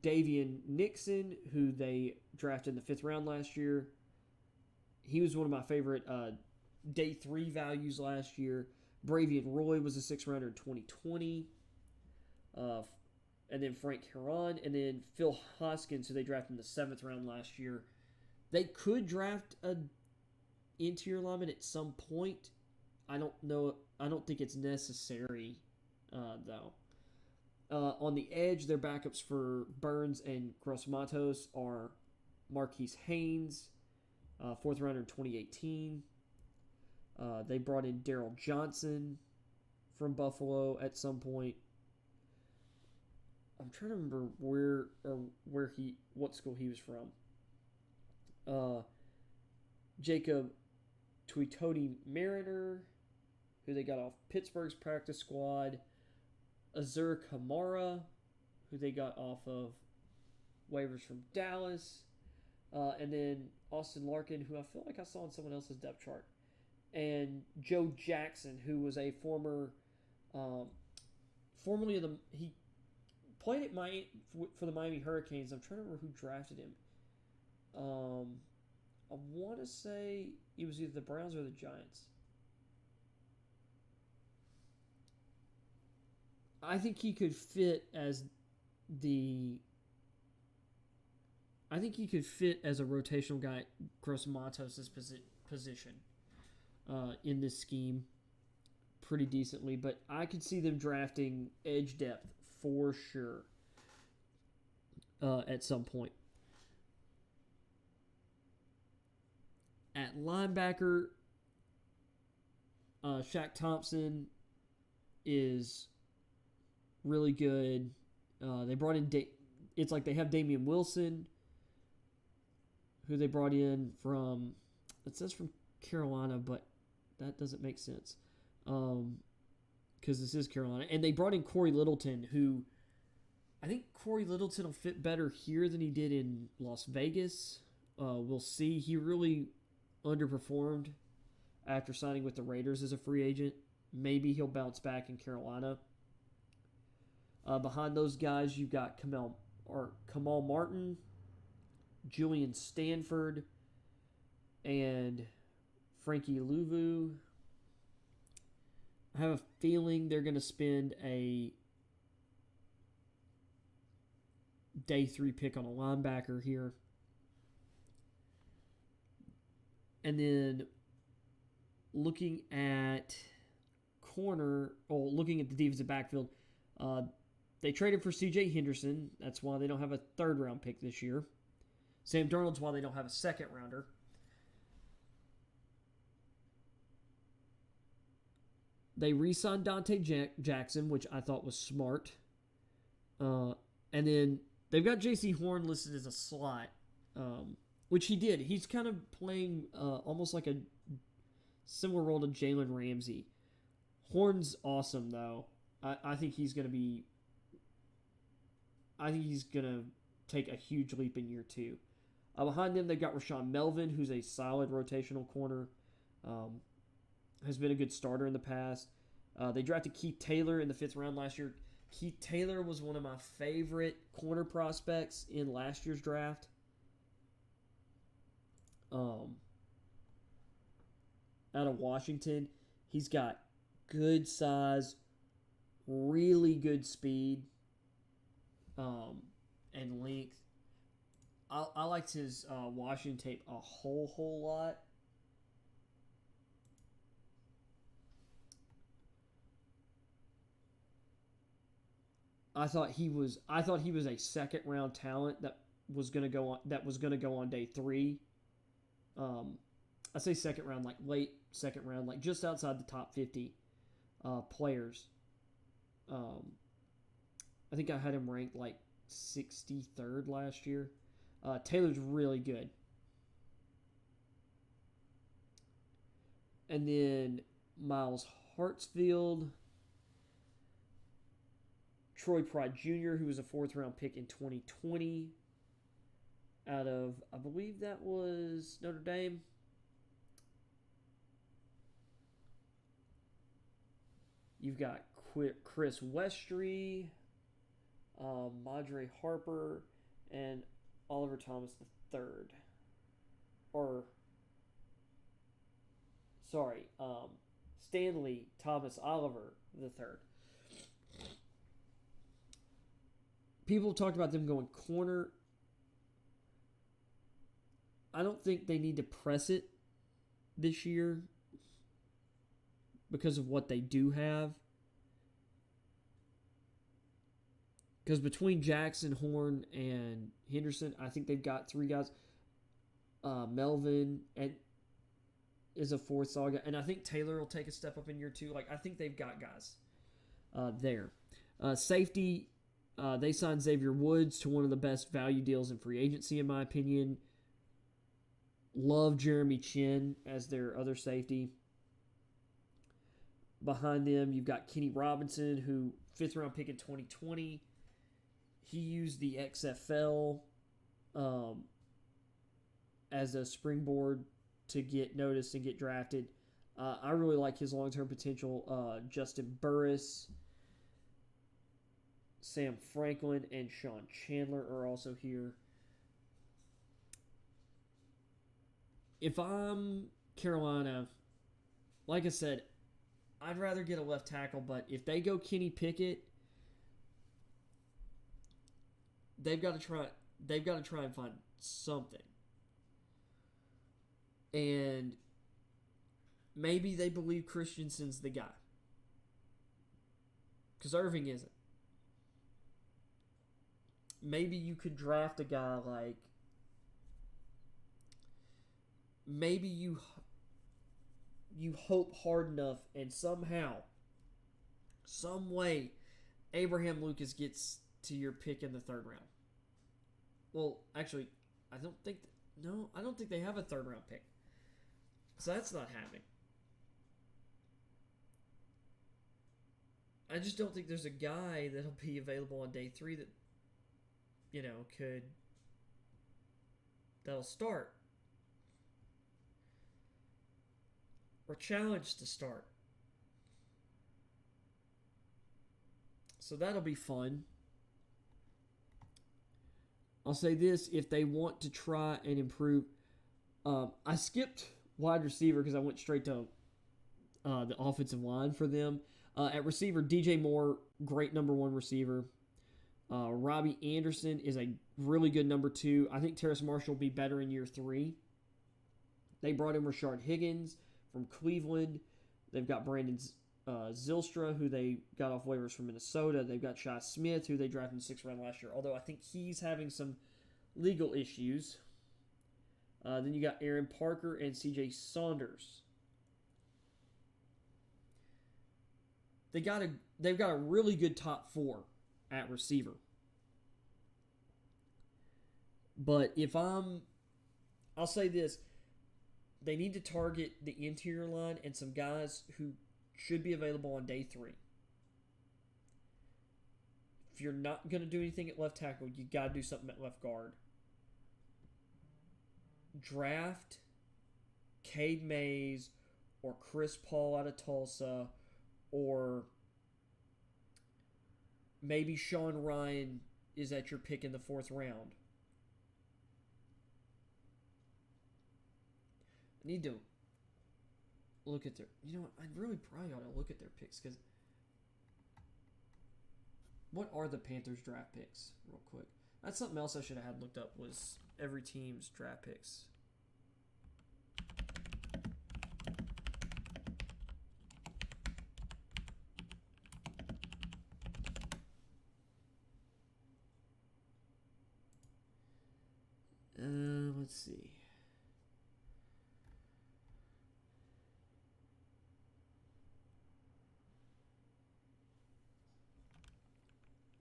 Davian Nixon, who they drafted in the 5th round last year. He was one of my favorite day 3 values last year. Bravian Roy was a 6th rounder in 2020. And then Frank Heron, and then Phil Hoskins, who they drafted in the 7th round last year. They could draft an interior lineman at some point. I don't know. I don't think it's necessary, though. On the edge, their backups for Burns and Gross-Matos are Marquise Haynes, 4th rounder in 2018. They brought in Darryl Johnson from Buffalo at some point. I'm trying to remember what school he was from. Jacob Tuitoti Mariner, who they got off Pittsburgh's practice squad. Azur Kamara, who they got off of waivers from Dallas. And then Austin Larkin, who I feel like I saw on someone else's depth chart. And Joe Jackson, who was a formerly of he played at for the Miami Hurricanes. I'm trying to remember who drafted him. I want to say it was either the Browns or the Giants. I think he could fit as a rotational guy at Gross-Matos' position in this scheme pretty decently, but I could see them drafting edge depth for sure at some point. At linebacker, Shaq Thompson is really good. They brought in it's like they have Damian Wilson, who they brought in from, it says from Carolina, but that doesn't make sense because this is Carolina. And they brought in Corey Littleton, who I think Corey Littleton will fit better here than he did in Las Vegas. We'll see. He really underperformed after signing with the Raiders as a free agent. Maybe he'll bounce back in Carolina. Behind those guys, you've got Kamal Martin, Julian Stanford, and Frankie Louvu. I have a feeling they're going to spend a day 3 pick on a linebacker here. And then looking at looking at the defensive backfield, they traded for C.J. Henderson. That's why they don't have a 3rd round pick this year. Sam Darnold's why they don't have a 2nd rounder. They re-signed Dante Jackson, which I thought was smart. And then they've got J.C. Horn listed as a slot, which he did. He's kind of playing almost like a similar role to Jalen Ramsey. Horn's awesome, though. I think he's going to take a huge leap in year 2. Behind them, they've got Rashawn Melvin, who's a solid rotational corner. Has been a good starter in the past. They drafted Keith Taylor in the 5th round last year. Keith Taylor was one of my favorite corner prospects in last year's draft. Out of Washington. He's got good size, really good speed, and length. I liked his Washington tape a whole lot. I thought he was a second round talent that was going to go on day 3. I say second round, like late second round, like just outside the top 50 players. I think I had him ranked like 63rd last year. Taylor's really good. And then Miles Hartsfield, Troy Pride Jr., who was a 4th round pick in 2020 out of, I believe that was Notre Dame. You've got Chris Westry, Madre Harper, and Oliver Thomas III. Stanley Thomas Oliver III. People talked about them going corner. I don't think they need to press it this year because of what they do have. Because between Jackson, Horn, and Henderson, I think they've got 3 guys. Melvin and is a 4th saga, and I think Taylor will take a step up in year 2. Like, I think they've got guys there. Safety, they signed Xavier Woods to one of the best value deals in free agency, in my opinion. Love Jeremy Chin as their other safety. Behind them, you've got Kenny Robinson, who 5th round pick in 2020. He used the XFL as a springboard to get noticed and get drafted. I really like his long-term potential. Justin Burris, Sam Franklin, and Sean Chandler are also here. If I'm Carolina, like I said, I'd rather get a left tackle, but if they go Kenny Pickett, they've got to try and find something. And maybe they believe Christensen's the guy. Because Irving isn't. Maybe you could draft a guy like... Maybe you hope hard enough and somehow, some way, Abraham Lucas gets to your pick in the 3rd round. Well, actually, I don't think they have a 3rd round pick. So that's not happening. I just don't think there's a guy that'll be available on day 3 that, that'll start. Or challenge to start. So that'll be fun. I'll say this, if they want to try and improve, I skipped wide receiver because I went straight to the offensive line for them. At receiver, DJ Moore, great number 1 receiver. Robbie Anderson is a really good number 2. I think Terrace Marshall will be better in year 3. They brought in Rashard Higgins from Cleveland. They've got Brandon Zylstra, who they got off waivers from Minnesota. They've got Shi Smith, who they drafted in the 6th round last year, although I think he's having some legal issues. Then you got Aaron Parker and CJ Saunders. They've got a really good top 4 at receiver. But I'll say this, they need to target the interior line and some guys who should be available on day 3. If you're not going to do anything at left tackle, you got to do something at left guard. Draft Cade Mays or Chris Paul out of Tulsa, or maybe Sean Ryan is at your pick in the 4th round. I need to look at their... I really probably ought to look at their picks, because... What are the Panthers draft picks, real quick? That's something else I should have had looked up, was every team's draft picks.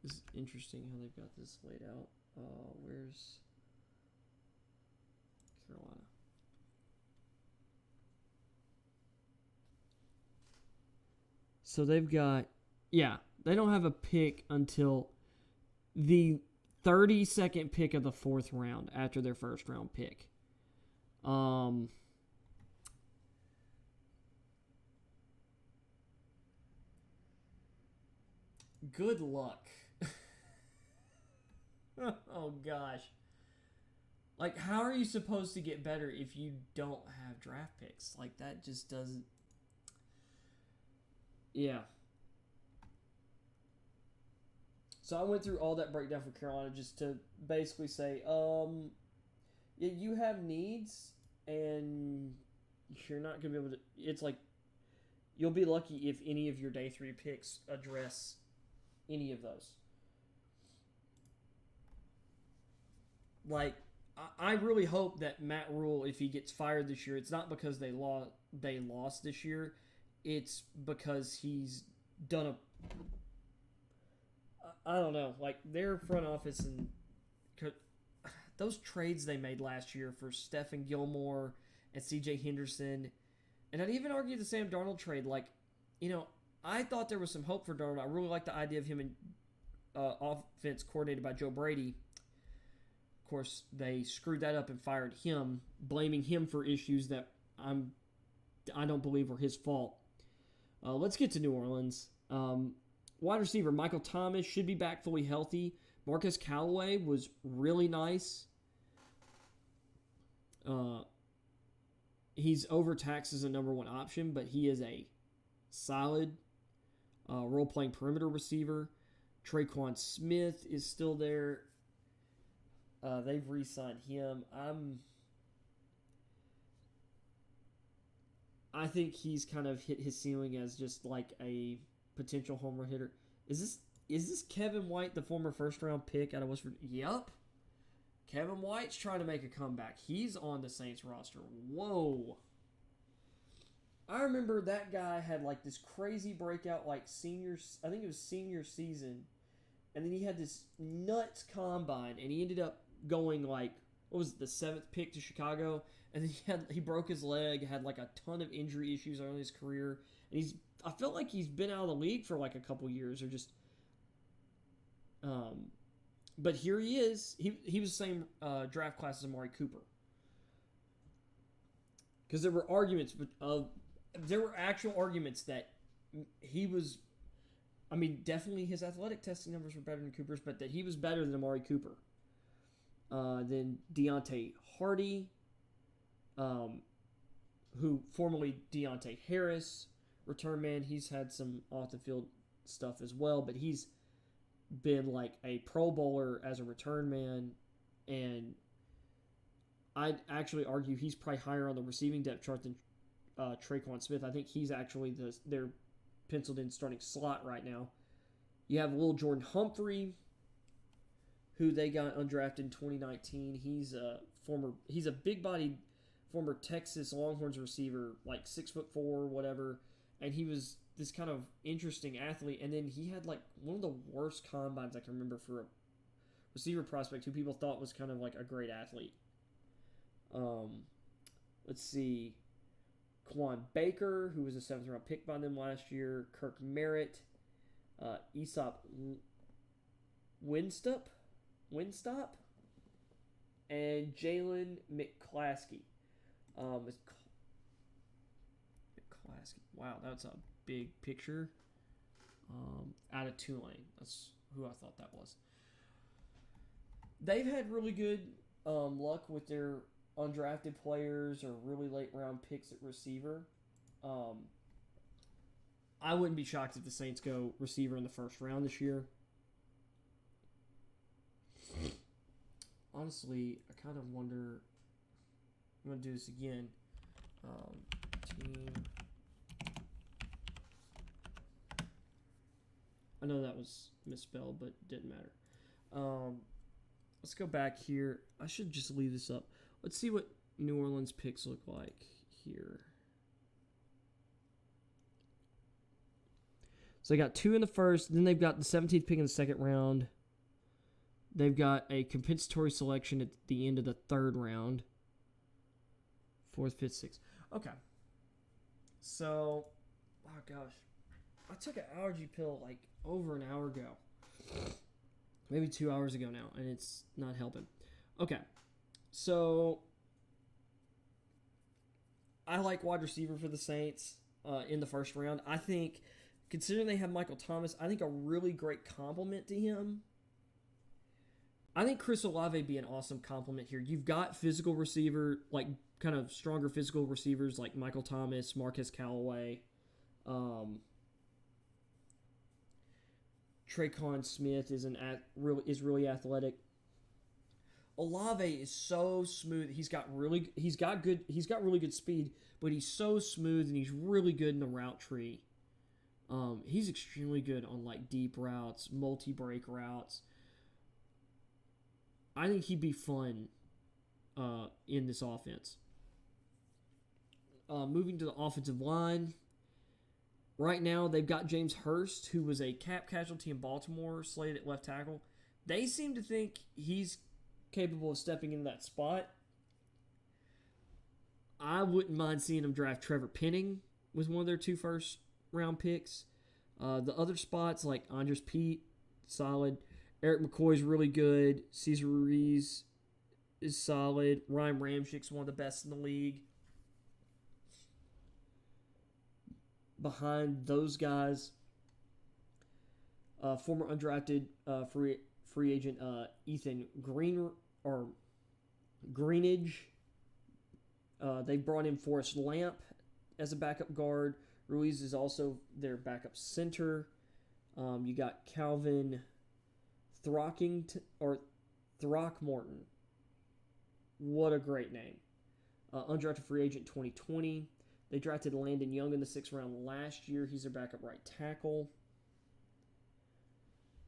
is interesting how they've got this laid out. Where's Carolina? So they've got, they don't have a pick until the 32nd pick of the 4th round after their first round pick. Good luck. Oh, gosh. Like, how are you supposed to get better if you don't have draft picks? Like, that just doesn't... Yeah. So I went through all that breakdown for Carolina just to basically say, yeah, you have needs, and you're not going to be able to... It's like, you'll be lucky if any of your day 3 picks address any of those. Like, I really hope that Matt Rule, if he gets fired this year, it's not because they lost this year. It's because he's done I don't know, like their front office and those trades they made last year for Stephen Gilmore and C.J. Henderson, and I'd even argue the Sam Darnold trade. Like, I thought there was some hope for Darnold. I really like the idea of him in offense coordinated by Joe Brady. Of course, they screwed that up and fired him, blaming him for issues that I don't believe were his fault. Let's get to New Orleans. Wide receiver Michael Thomas should be back fully healthy. Marcus Callaway was really nice. He's overtaxed as a number 1 option, but he is a solid role-playing perimeter receiver. Traquan Smith is still there. They've re-signed him. I think he's kind of hit his ceiling as just like a potential home run hitter. Is this Kevin White, the former first-round pick out of West Virginia? Yep. Kevin White's trying to make a comeback. He's on the Saints roster. Whoa. I remember that guy had like this crazy breakout like I think it was senior season. And then he had this nuts combine and he ended up going like, what was it, the 7th pick to Chicago? And then he broke his leg, had like a ton of injury issues early in his career. And I felt like he's been out of the league for like a couple years or just but here he is. He was the same draft class as Amari Cooper. Because there were actual arguments that he was, definitely his athletic testing numbers were better than Cooper's, but that he was better than Amari Cooper. Then Deontay Hardy, who formerly Deontay Harris, return man. He's had some off-the-field stuff as well, but he's been like a Pro Bowler as a return man, and I'd actually argue he's probably higher on the receiving depth chart than Traquan Smith. I think he's actually their penciled-in starting slot right now. You have Lil Jordan Humphrey, who they got undrafted in 2019. He's a big-bodied former Texas Longhorns receiver, like 6'4", whatever, and he was this kind of interesting athlete. And then he had like one of the worst combines I can remember for a receiver prospect who people thought was kind of like a great athlete. Let's see. Quan Baker, who was a 7th round pick by them last year. Kirk Merritt. Aesop Winstop. And Jalen McClaskey. Wow, that's a big picture. Out of Tulane. That's who I thought that was. They've had really good luck with their undrafted players or really late round picks at receiver. I wouldn't be shocked if the Saints go receiver in the first round this year. Honestly, I kind of wonder. I'm going to do this again. Team. I know that was misspelled, but didn't matter. Let's go back here. I should just leave this up. Let's see what New Orleans picks look like here. So they got 2 in the first. Then they've got the 17th pick in the second round. They've got a compensatory selection at the end of the third round. 4th, 5th, 6th. Okay. So, oh gosh. I took an allergy pill like over an hour ago. Maybe 2 hours ago now, and it's not helping. Okay. So, I like wide receiver for the Saints in the first round. I think, considering they have Michael Thomas, I think a really great compliment to him. I think Chris Olave would be an awesome compliment here. You've got physical receiver, like kind of stronger physical receivers like Michael Thomas, Marquez Callaway, Traquan Smith is really athletic. Olave is so smooth. He's got really good speed, but he's so smooth and he's really good in the route tree. He's extremely good on like deep routes, multi-break routes. I think he'd be fun in this offense. Moving to the offensive line. Right now, they've got James Hurst, who was a cap casualty in Baltimore, slated at left tackle. They seem to think he's capable of stepping into that spot. I wouldn't mind seeing them draft Trevor Penning with one of their 2 first-round picks. The other spots, like Andres Pete, solid. Eric McCoy's really good. Cesar Ruiz is solid. Ryan Ramchick's one of the best in the league. Behind those guys, former undrafted free agent Ethan Greenidge. They brought in Forrest Lamp as a backup guard. Ruiz is also their backup center. You got Calvin Throckmorton. What a great name. Undrafted free agent 2020. They drafted Landon Young in the 6th round last year. He's their backup right tackle.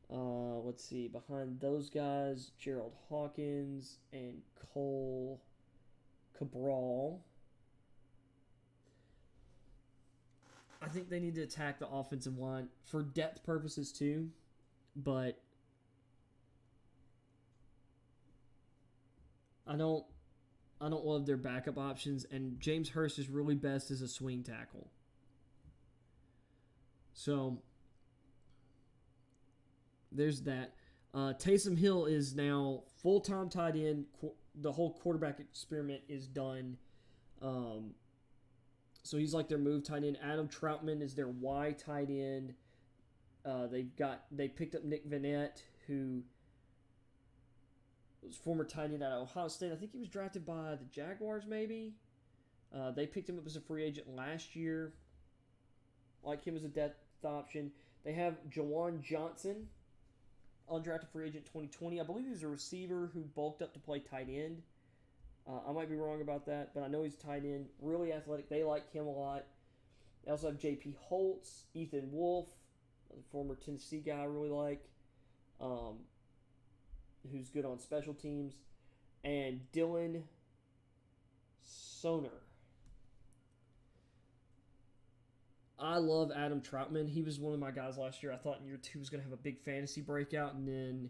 Let's see. Behind those guys, Gerald Hawkins and Cole Cabral. I think they need to attack the offensive line for depth purposes too, but I don't love their backup options, and James Hurst is really best as a swing tackle. So, there's that. Taysom Hill is now full-time tight end. The whole quarterback experiment is done. So he's like their move tight end. Adam Troutman is their Y tight end. They picked up Nick Vanette, who was former tight end at Ohio State. I think he was drafted by the Jaguars, maybe. They picked him up as a free agent last year. Like him as a depth option. They have Jawan Johnson, undrafted free agent 2020. I believe he was a receiver who bulked up to play tight end. I might be wrong about that, but I know he's tight end. Really athletic. They like him a lot. They also have J.P. Holtz, Ethan Wolf, a former Tennessee guy I really like, who's good on special teams, and Dylan Soner. I love Adam Troutman. He was one of my guys last year. I thought in year 2 was going to have a big fantasy breakout, and then,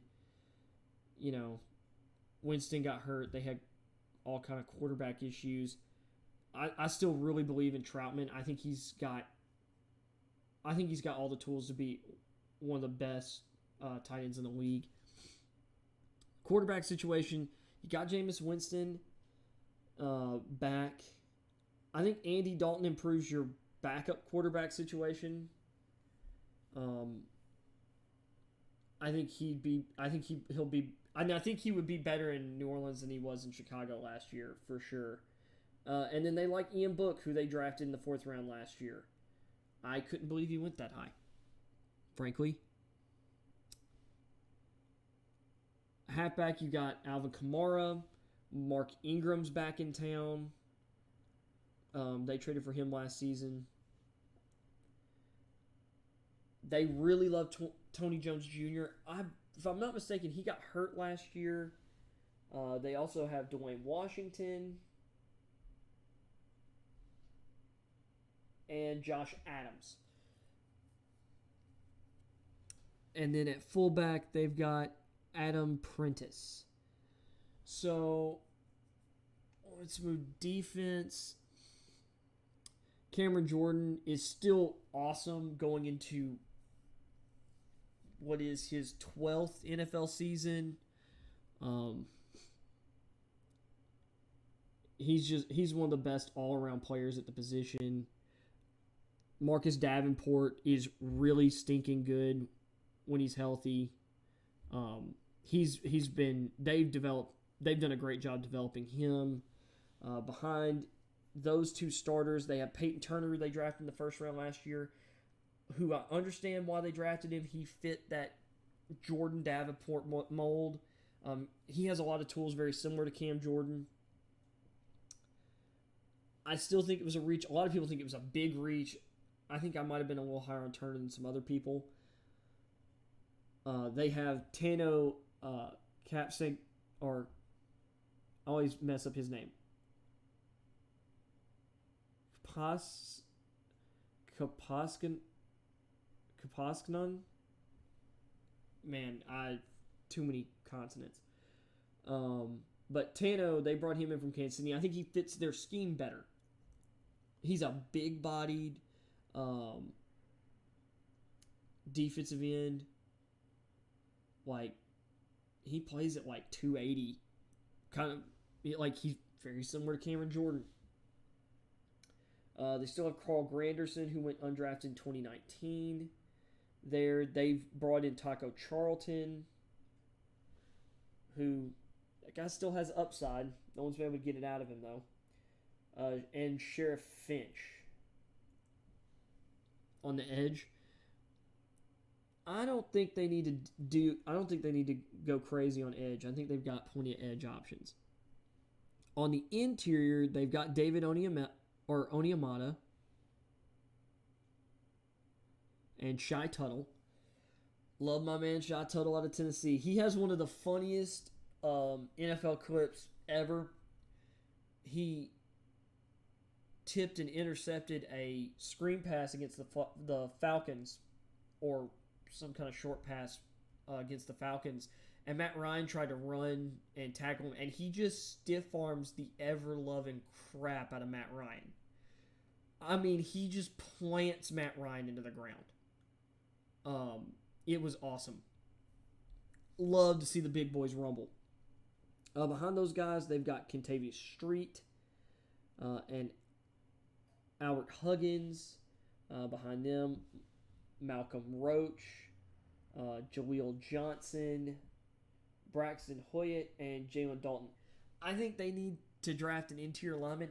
Winston got hurt. They had all kind of quarterback issues. I still really believe in Troutman. I think he's got all the tools to be one of the best tight ends in the league. Quarterback situation, you got Jameis Winston back. I think Andy Dalton improves your backup quarterback situation. I think he would be better in New Orleans than he was in Chicago last year, for sure. And then they like Ian Book, who they drafted in the 4th round last year. I couldn't believe he went that high, frankly. Halfback, you got Alvin Kamara. Mark Ingram's back in town. They traded for him last season. They really love Tony Jones Jr. If I'm not mistaken, he got hurt last year. They also have Dwayne Washington and Josh Adams. And then at fullback, they've got Adam Prentice. So let's move defense. Cameron Jordan is still awesome going into what is his 12th NFL season. He's one of the best all-around players at the position. Marcus Davenport is really stinking good when he's healthy. They've done a great job developing him. Behind those two starters, they have Peyton Turner, who they drafted in the first round last year, who I understand why they drafted him. He fit that Jordan Davenport mold. He has a lot of tools very similar to Cam Jordan. I still think it was a reach. A lot of people think it was a big reach. I think I might have been a little higher on Turner than some other people. They have Tano Capsing, or I always mess up his name. Kapasknan? Man, too many consonants. But Tano, they brought him in from Kansas City. I think he fits their scheme better. He's a big-bodied defensive end. Like, he plays at like 280. Kind of like he's very similar to Cameron Jordan. They still have Carl Granderson, who went undrafted in 2019. They've brought in Taco Charlton, who, that guy still has upside. No one's been able to get it out of him, though. And Sheriff Finch on the edge. I don't think they need to go crazy on edge. I think they've got plenty of edge options. On the interior, they've got David Onyemata and Shy Tuttle. Love my man Shy Tuttle out of Tennessee. He has one of the funniest NFL clips ever. He tipped and intercepted a screen pass against the Falcons, or some kind of short pass against the Falcons, and Matt Ryan tried to run and tackle him, and he just stiff arms the ever-loving crap out of Matt Ryan. I mean, he just plants Matt Ryan into the ground. It was awesome. Love to see the big boys rumble. Behind those guys, they've got Kentavious Street and Albert Huggins. Behind them, Malcolm Roach, Jaleel Johnson, Braxton Hoyt, and Jalen Dalton. I think they need to draft an interior lineman.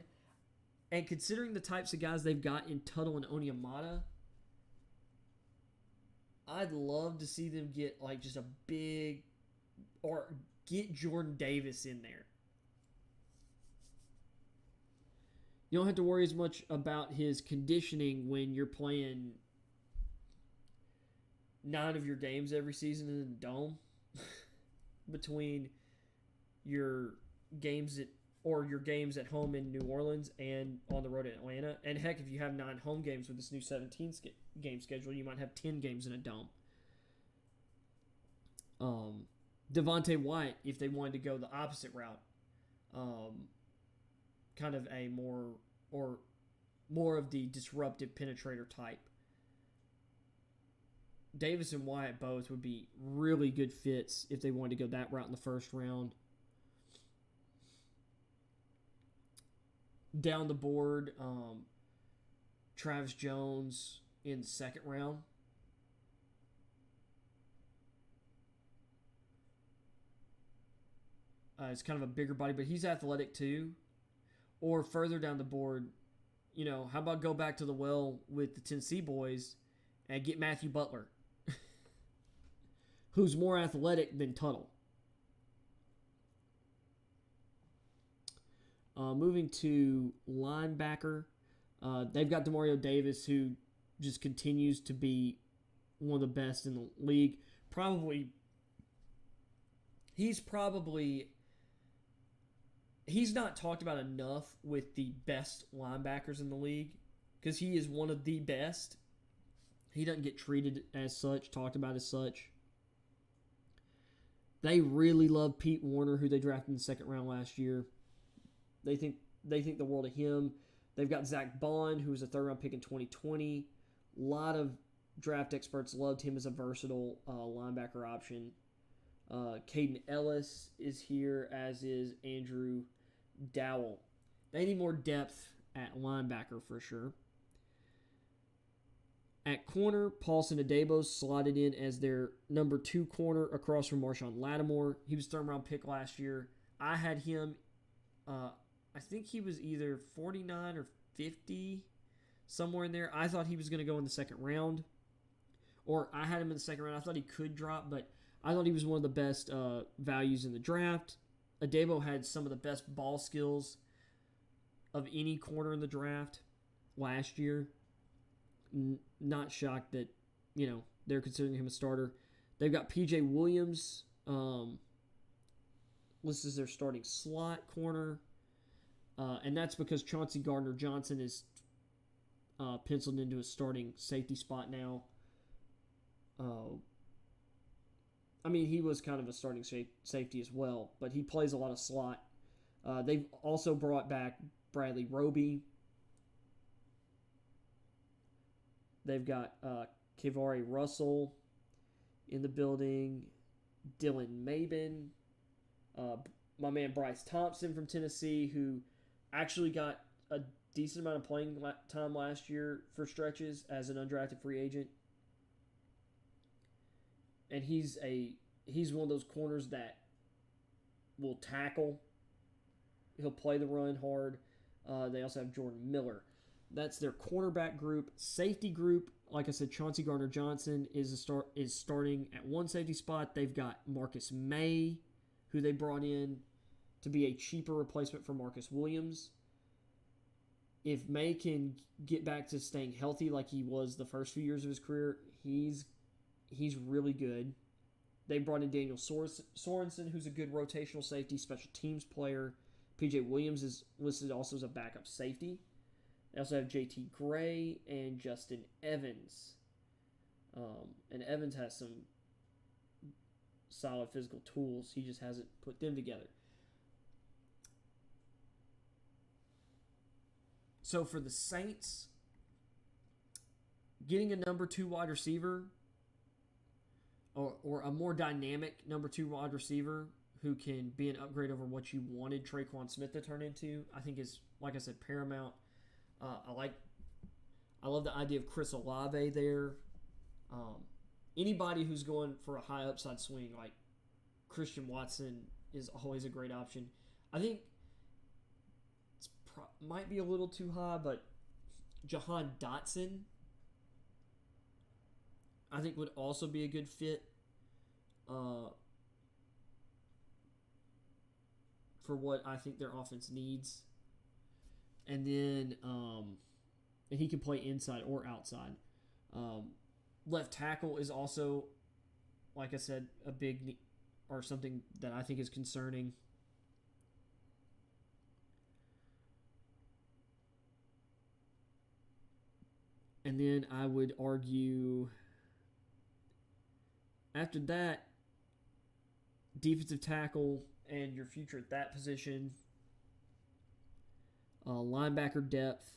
And considering the types of guys they've got in Tuttle and Onyemata, I'd love to see them get like just a big, or get Jordan Davis in there. You don't have to worry as much about his conditioning when you're playing 9 of your games every season in the dome. Between your games at home in New Orleans and on the road in Atlanta. And heck, if you have 9 home games with this new 17-game schedule, you might have 10 games in a dome. Devontae White, if they wanted to go the opposite route, kind of a more of the disruptive penetrator type. Davis and Wyatt both would be really good fits if they wanted to go that route in the first round. Down the board, Travis Jones in the second round. It's kind of a bigger body, but he's athletic too. Or further down the board, how about go back to the well with the Tennessee boys and get Matthew Butler, who's more athletic than Tuttle. Moving to linebacker, they've got Demario Davis, who just continues to be one of the best in the league. He's not talked about enough with the best linebackers in the league, because he is one of the best. He doesn't get treated as such, talked about as such. They really love Pete Warner, who they drafted in the second round last year. They think the world of him. They've got Zach Bond, who was a third-round pick in 2020. A lot of draft experts loved him as a versatile linebacker option. Caden Ellis is here, as is Andrew Dowell. They need more depth at linebacker for sure. At corner, Paulson Adebo slotted in as their number 2 corner across from Marshawn Lattimore. He was third-round pick last year. I had him, I think he was either 49 or 50, somewhere in there. I thought he was going to go in the second round. Or I had him in the second round. I thought he could drop, but I thought he was one of the best values in the draft. Adebo had some of the best ball skills of any corner in the draft last year. Not shocked that, they're considering him a starter. They've got P.J. Williams listed as their starting slot corner. And that's because Chauncey Gardner-Johnson is penciled into a starting safety spot now. He was kind of a starting safety as well, but he plays a lot of slot. They've also brought back Bradley Roby. They've got Kavari Russell in the building, Dylan Mabin, my man Bryce Thompson from Tennessee, who actually got a decent amount of playing time last year for stretches as an undrafted free agent. And he's one of those corners that will tackle. He'll play the run hard. They also have Jordan Miller. That's their cornerback group. Safety group, like I said, Chauncey Gardner-Johnson is starting at one safety spot. They've got Marcus May, who they brought in to be a cheaper replacement for Marcus Williams. If May can get back to staying healthy like he was the first few years of his career, he's really good. They brought in Daniel Sorensen, who's a good rotational safety, special teams player. P.J. Williams is listed also as a backup safety. They also have J.T. Gray and Justin Evans. And Evans has some solid physical tools. He just hasn't put them together. So for the Saints, getting a number 2 wide receiver or a more dynamic number 2 wide receiver who can be an upgrade over what you wanted Traquan Smith to turn into, I think is, like I said, paramount. I love the idea of Chris Olave there. Anybody who's going for a high upside swing, like Christian Watson, is always a great option. I think it might be a little too high, but Jahan Dotson, I think, would also be a good fit for what I think their offense needs. And then and he can play inside or outside. Left tackle is also, like I said, a big or something that I think is concerning. And then I would argue after that, defensive tackle and your future at that position, linebacker depth,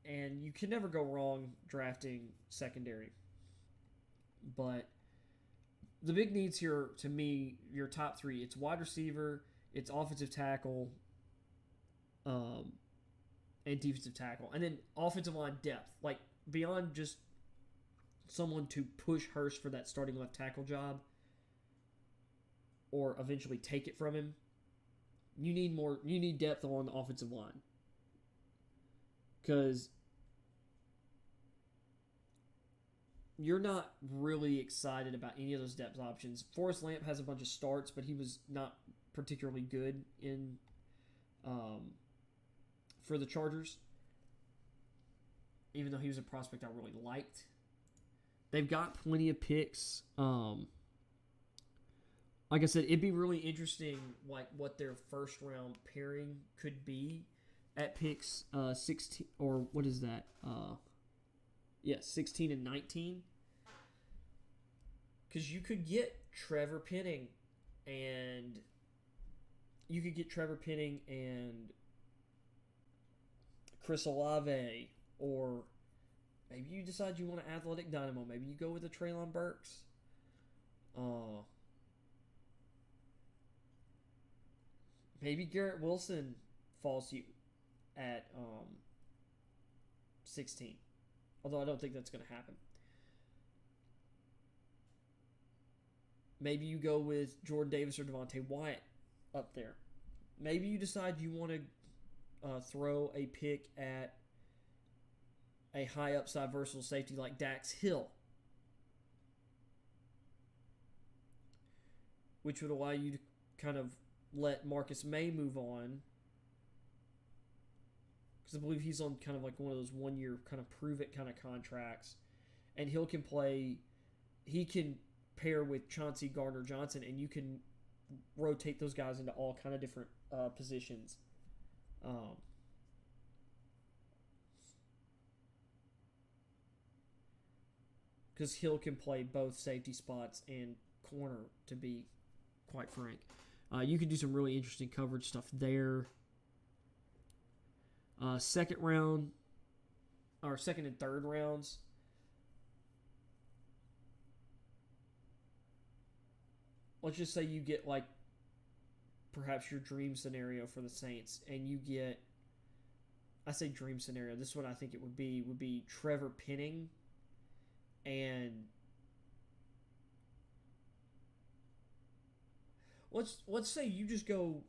and you can never go wrong drafting secondary. But the big needs here, to me, your top 3, it's wide receiver, it's offensive tackle, and defensive tackle. And then offensive line depth. Like, beyond just someone to push Hurst for that starting left tackle job or eventually take it from him, you need depth along the offensive line. Because you're not really excited about any of those depth options. Forrest Lamp has a bunch of starts, but he was not particularly good in for the Chargers, even though he was a prospect I really liked. They've got plenty of picks. Like I said, it'd be really interesting, like what their first round pairing could be at picks 16, or what is that? Yeah, 16 and 19. Because you could get Trevor Penning and Chris Olave, or maybe you decide you want an athletic dynamo. Maybe you go with a Treylon Burks. Maybe Garrett Wilson falls to you at 16. Although I don't think that's going to happen. Maybe you go with Jordan Davis or Devontae Wyatt up there. Maybe you decide you want to throw a pick at a high upside versatile safety like Dax Hill, which would allow you to kind of let Marcus May move on, because I believe he's on kind of like one of those 1 year kind of prove it kind of contracts, and he can pair with Chauncey Gardner-Johnson, and you can rotate those guys into all kind of different positions. Because Hill can play both safety spots and corner, to be quite frank. You can do some really interesting coverage stuff there. Second and third rounds. Let's just say you get like perhaps your dream scenario for the Saints, and you get, I say dream scenario, this is what I think it would be Trevor Penning and let's say you just go,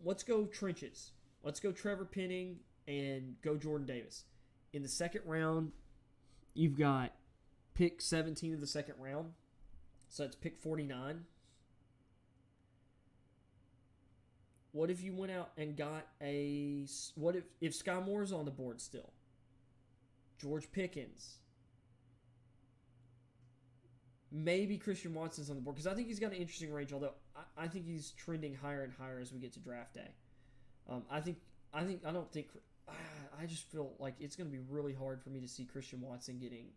let's go trenches. Let's go Trevor Penning and go Jordan Davis. In the second round, you've got pick 17 of the second round. So it's pick 49. What if you went out and got what if Sky Moore's on the board still? George Pickens. Maybe Christian Watson's on the board, because I think he's got an interesting range, although I think he's trending higher and higher as we get to draft day. I just feel like it's going to be really hard for me to see Christian Watson getting,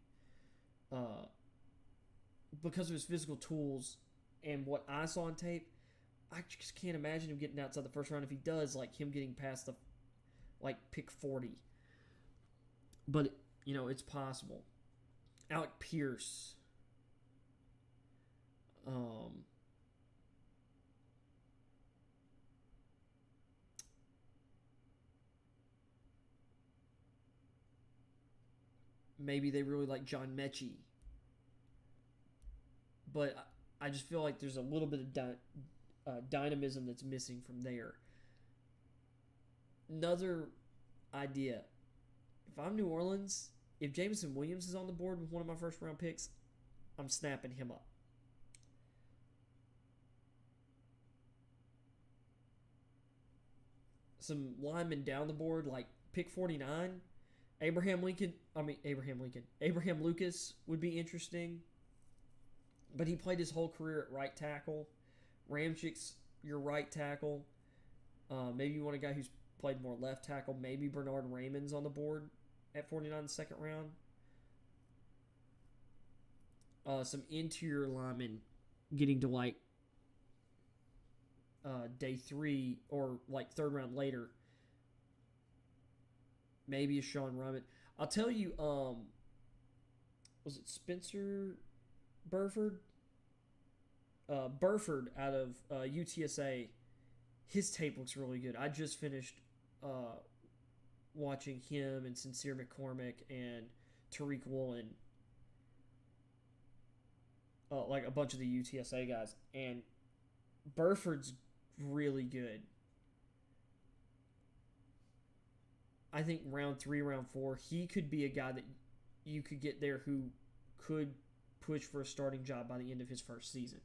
because of his physical tools and what I saw on tape, I just can't imagine him getting outside the first round. If he does, like him getting past the, like, pick 40. But, it's possible. Alec Pierce. Maybe they really like John Mechie. But I just feel like there's a little bit of dynamism that's missing from there. Another idea. If I'm New Orleans, if Jameson Williams is on the board with one of my first round picks, I'm snapping him up. Some linemen down the board, like pick 49. Abraham Lucas would be interesting. But he played his whole career at right tackle. Ramchik's your right tackle. Maybe you want a guy who's played more left tackle. Maybe Bernard Raymond's on the board at 49 in the second round. Some interior linemen getting to like day 3 or like third round later. Maybe a Sean Rummett. I'll tell you, was it Spencer Burford? Burford out of UTSA. His tape looks really good. I just finished watching him and Sincere McCormick and Tariq Woolen. Like a bunch of the UTSA guys. And Burford's really good. I think round 3, round 4, he could be a guy that you could get there who could push for a starting job by the end of his first season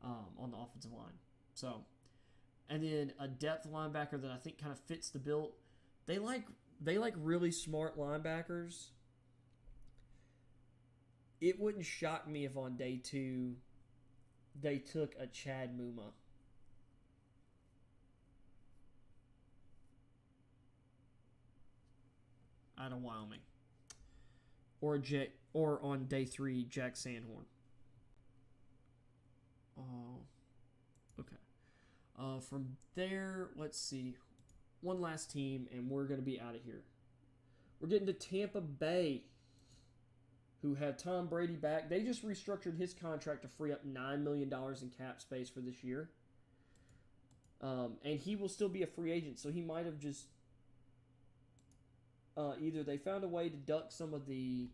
on the offensive line. So, and then a depth linebacker that I think kind of fits the bill. They like really smart linebackers. It wouldn't shock me if on day 2 they took a Chad Muma. Out of Wyoming. or on day 3, Jack Sanhorn. Okay. From there, let's see. One last team, and we're going to be out of here. We're getting to Tampa Bay, who have Tom Brady back. They just restructured his contract to free up $9 million in cap space for this year. And he will still be a free agent, so he might have just... either they found a way to duck some of the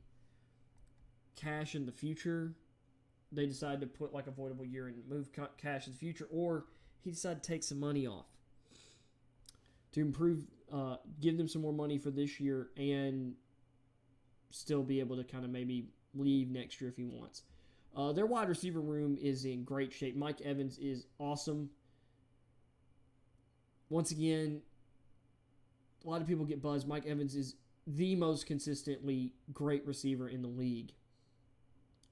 cash in the future. They decided to put like a voidable year and move cash in the future, or he decided to take some money off to improve, give them some more money for this year and still be able to kind of maybe leave next year if he wants. Their wide receiver room is in great shape. Mike Evans is awesome. Once again, a lot of people get buzzed. Mike Evans is the most consistently great receiver in the league.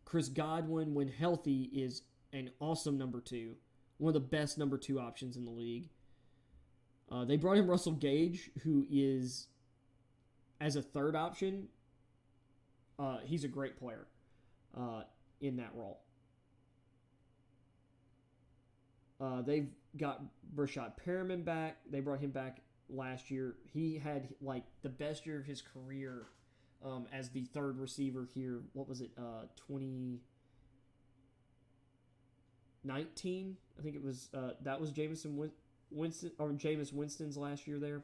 Chris Godwin, when healthy, is an awesome number 2. One of the best number 2 options in the league. They brought in Russell Gage, who is, as a third option, he's a great player in that role. They've got Brashad Perriman back. They brought him back last year. He had like the best year of his career as the third receiver here. What was it? 2019? I think it was. That was Jameis Winston's last year there.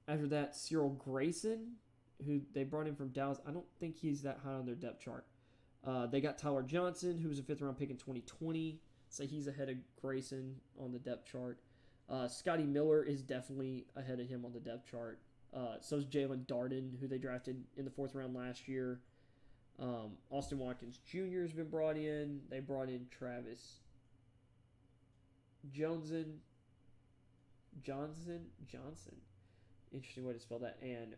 After that, Cyril Grayson, who they brought in from Dallas. I don't think he's that high on their depth chart. They got Tyler Johnson, who was a 5th-round pick in 2020. So he's ahead of Grayson on the depth chart. Scotty Miller is definitely ahead of him on the depth chart. So is Jalen Darden, who they drafted in the 4th round last year. Austin Watkins Jr. has been brought in. They brought in Travis Johnson. Interesting way to spell that. And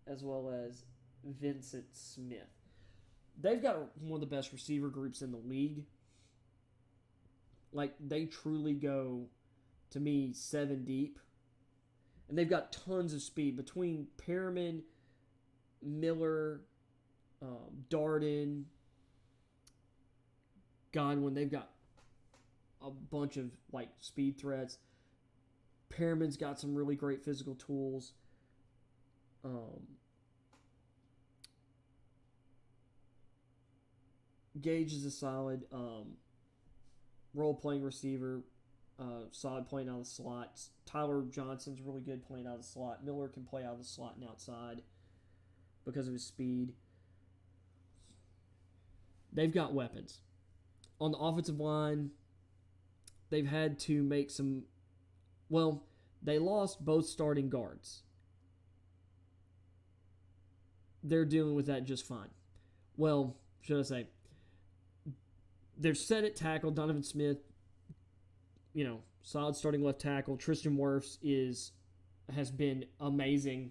as well as Vincent Smith. They've got one of the best receiver groups in the league. Like, they truly go, to me, 7 deep. And they've got tons of speed. Between Perriman, Miller, Darden, Godwin, they've got a bunch of, like, speed threats. Perriman's got some really great physical tools. Gage is a solid role-playing receiver, solid playing out of the slot. Tyler Johnson's really good playing out of the slot. Miller can play out of the slot and outside because of his speed. They've got weapons. On the offensive line, they've had to make some... Well, they lost both starting guards. They're dealing with that just fine. Well, should I say... They're set at tackle. Donovan Smith, solid starting left tackle. Tristan Wirfs has been amazing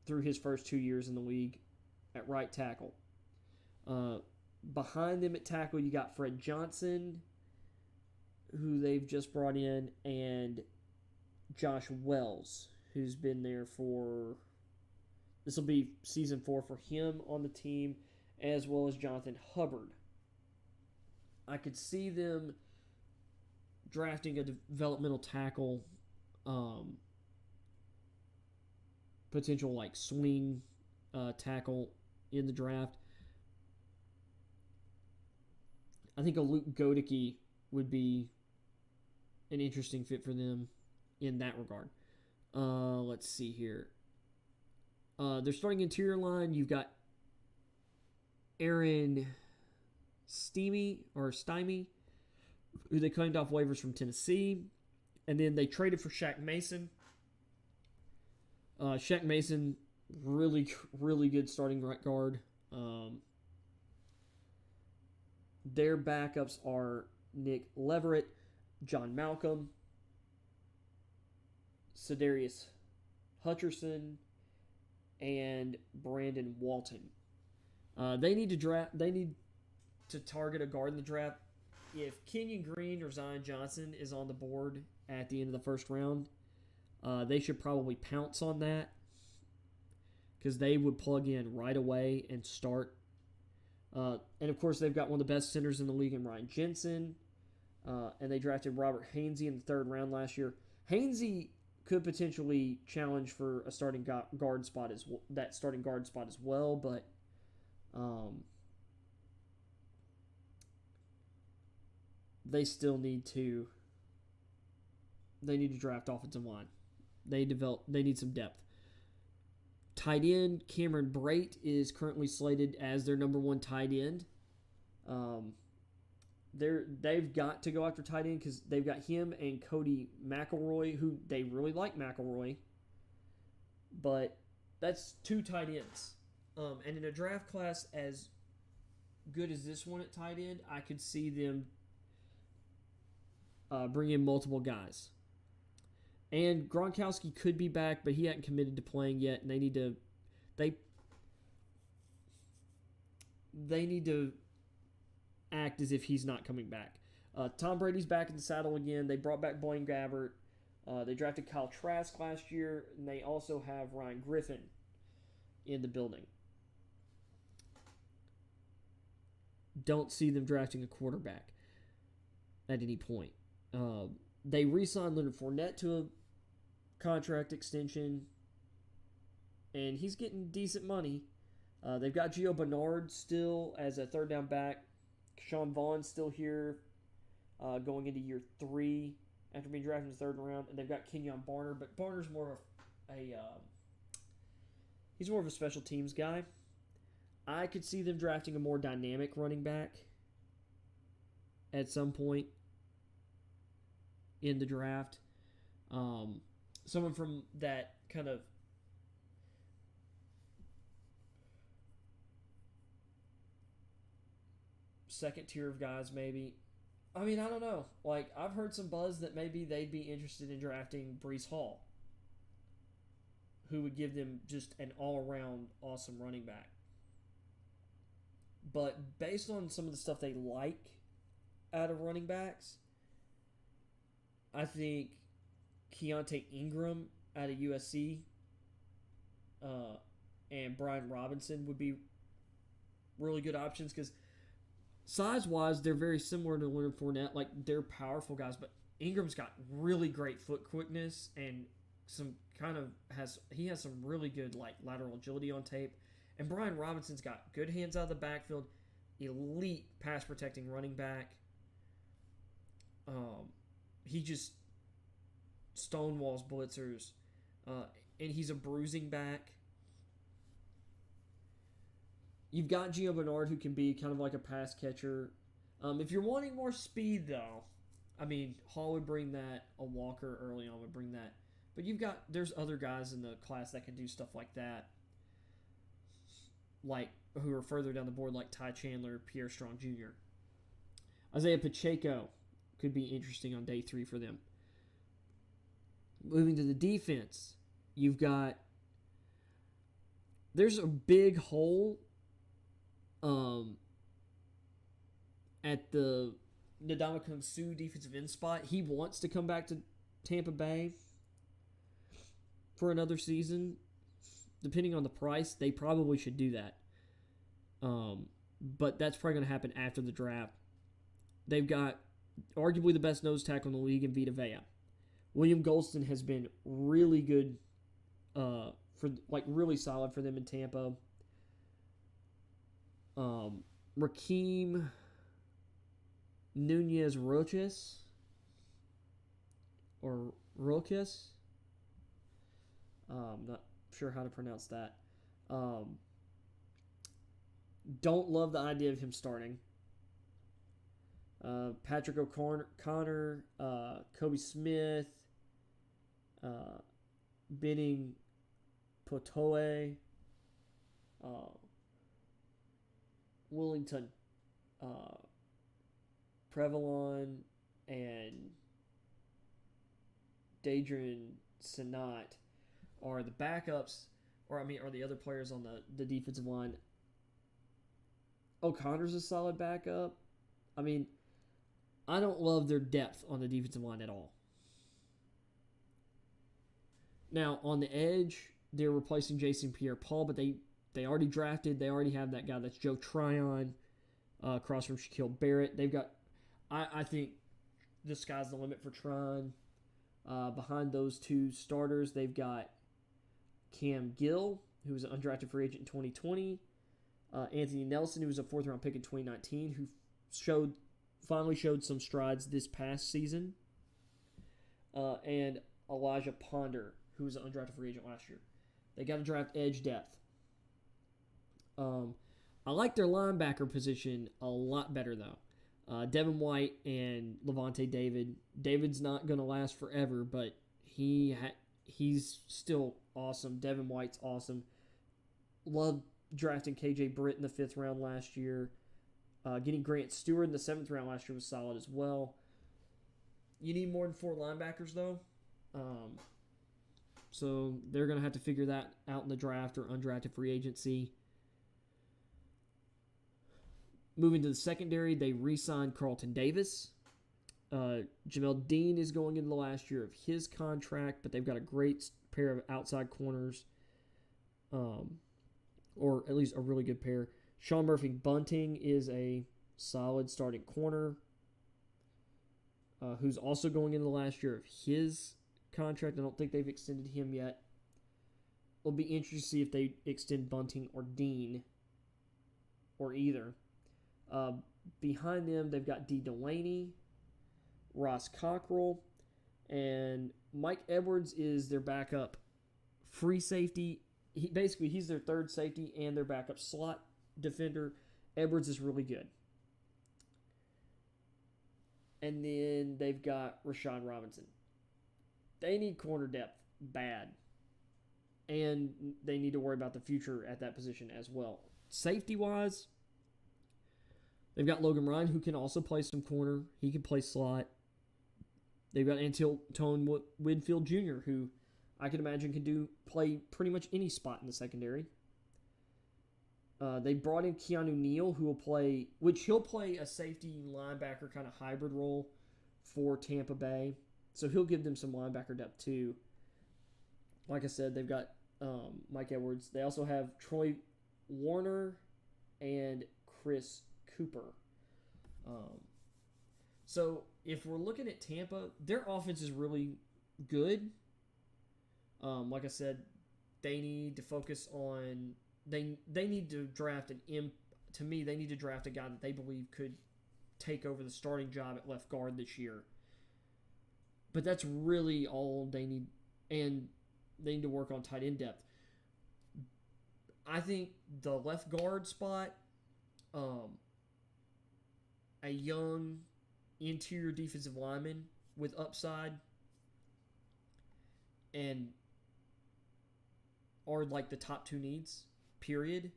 through his first 2 years in the league at right tackle. Behind them at tackle, you got Fred Johnson, who they've just brought in, and Josh Wells, who's been there for... This will be season 4 for him on the team, as well as Jonathan Hubbard. I could see them drafting a developmental tackle, potential like swing tackle in the draft. I think a Luke Goedeke would be an interesting fit for them in that regard. Let's see here. Their starting interior line, you've got Aaron Stymie, who they claimed off waivers from Tennessee. And then they traded for Shaq Mason. Shaq Mason, really, really good starting right guard. Their backups are Nick Leverett, John Malcolm, Cedarius Hutcherson, and Brandon Walton. They need to target a guard in the draft. If Kenyon Green or Zion Johnson is on the board at the end of the first round, They should probably pounce on that because they would plug in right away and start. And, of course, they've got one of the best centers in the league in Ryan Jensen. And they drafted Robert Hainsey in the 3rd round last year. Hainsey could potentially challenge for a starting guard spot as well, but they still need to draft offensive line. They need some depth. Tight end Cameron Brate is currently slated as their number 1 tight end. They've got to go after tight end because they've got him and Cody McElroy, who they really like McElroy. But that's 2 tight ends. And in a draft class as good as this one at tight end, I could see them bring in multiple guys. And Gronkowski could be back, but he hasn't committed to playing yet, and they need to act as if he's not coming back. Tom Brady's back in the saddle again. They brought back Blaine Gabbert. They drafted Kyle Trask last year, and they also have Ryan Griffin in the building. Don't see them drafting a quarterback at any point. They re-signed Leonard Fournette to a contract extension, and he's getting decent money. They've got Gio Bernard still as a 3rd down back. Sean Vaughn's still here going into year 3 after being drafted in the 3rd round, and they've got Kenyon Barner, but Barner's more of he's more of a special teams guy. I could see them drafting a more dynamic running back at some point in the draft. Someone from that kind of second tier of guys, maybe. I mean, I don't know. Like, I've heard some buzz that maybe they'd be interested in drafting Breece Hall, who would give them just an all-around awesome running back. But based on some of the stuff they like out of running backs, I think Keontae Ingram out of USC and Brian Robinson would be really good options because size-wise, they're very similar to Leonard Fournette. Like, they're powerful guys, but Ingram's got really great foot quickness and he has some really good, like, lateral agility on tape. And Brian Robinson's got good hands out of the backfield, elite pass-protecting running back. He just stonewalls blitzers, and he's a bruising back. You've got Gio Bernard, who can be kind of like a pass catcher. If you're wanting more speed, though, I mean, Hall would bring that. A Walker early on would bring that. But there's other guys in the class that can do stuff like that, like who are further down the board, like Ty Chandler, Pierre Strong Jr. Isaiah Pacheco could be interesting on day 3 for them. Moving to the defense, there's a big hole at the Ndamukong Suh defensive end spot. He wants to come back to Tampa Bay for another season. Depending on the price, they probably should do that. But that's probably going to happen after the draft. They've got arguably the best nose tackle in the league in Vita Vea. William Golston has been really good, really solid for them in Tampa. Rakeem Nunez Roches or Roches. I'm not sure how to pronounce that. Don't love the idea of him starting. Patrick O'Connor, Kobe Smith, Benning Potoe, Willington Prevalon, and Dadrian Senat are the backups, are the other players on the defensive line. O'Connor's a solid backup. I mean, I don't love their depth on the defensive line at all. Now, on the edge, they're replacing Jason Pierre-Paul, but they already drafted. They already have that guy. That's Joe Tryon, across from Shaquille Barrett. They've got, I think, the sky's the limit for Tryon. Behind those two starters, they've got Cam Gill, who was an undrafted free agent in 2020. Anthony Nelson, who was a fourth-round pick in 2019, who finally showed some strides this past season. And Elijah Ponder, who was an undrafted free agent last year. They got to draft edge depth. I like their linebacker position a lot better, though. Devin White and Levante David. David's not going to last forever, but he's still awesome. Devin White's awesome. Love drafting KJ Britt in the 5th round last year. Getting Grant Stewart in the 7th round last year was solid as well. You need more than 4 linebackers, though. So they're going to have to figure that out in the draft or undrafted free agency. Moving to the secondary, they re-signed Carlton Davis. Jamel Dean is going into the last year of his contract, but they've got a great pair of outside corners, or at least a really good pair. Sean Murphy-Bunting is a solid starting corner, who's also going into the last year of his contract. I don't think they've extended him yet. It'll be interesting to see if they extend Bunting or Dean, or either. Behind them, they've got D. Delaney, Ross Cockrell, and Mike Edwards is their backup free safety. He's their third safety and their backup slot defender. Edwards is really good. And then they've got Rashawn Robinson. They need corner depth bad. And they need to worry about the future at that position as well. Safety-wise, they've got Logan Ryan, who can also play some corner. He can play slot. They've got Antone Winfield Jr., who I can imagine can play pretty much any spot in the secondary. They brought in Keanu Neal, he'll play a safety linebacker kind of hybrid role for Tampa Bay. So he'll give them some linebacker depth too. Like I said, they've got Mike Edwards. They also have Troy Warner and Chris Cooper. So if we're looking at Tampa, their offense is really good. Like I said, they need to focus on they need to draft they need to draft a guy that they believe could take over the starting job at left guard this year. But that's really all they need, and they need to work on tight end depth. I think the left guard spot, a young interior defensive lineman with upside are like the top 2 needs, period.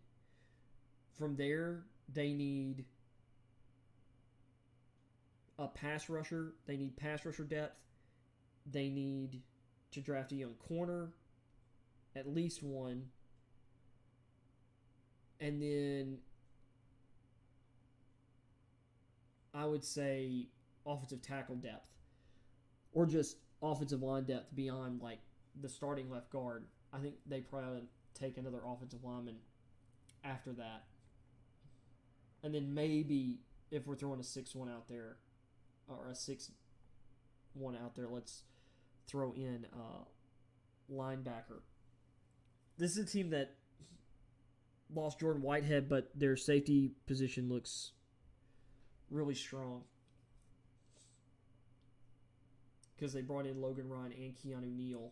From there, they need a pass rusher. They need pass rusher depth. They need to draft a young corner, at least one. And then I would say offensive tackle depth, or just offensive line depth beyond like the starting left guard. I think they probably take another offensive lineman after that. And then maybe if we're throwing a 6-1 out there, or a 6-1 out there, let's throw in linebacker. This is a team that lost Jordan Whitehead, but their safety position looks really strong because they brought in Logan Ryan and Keanu Neal.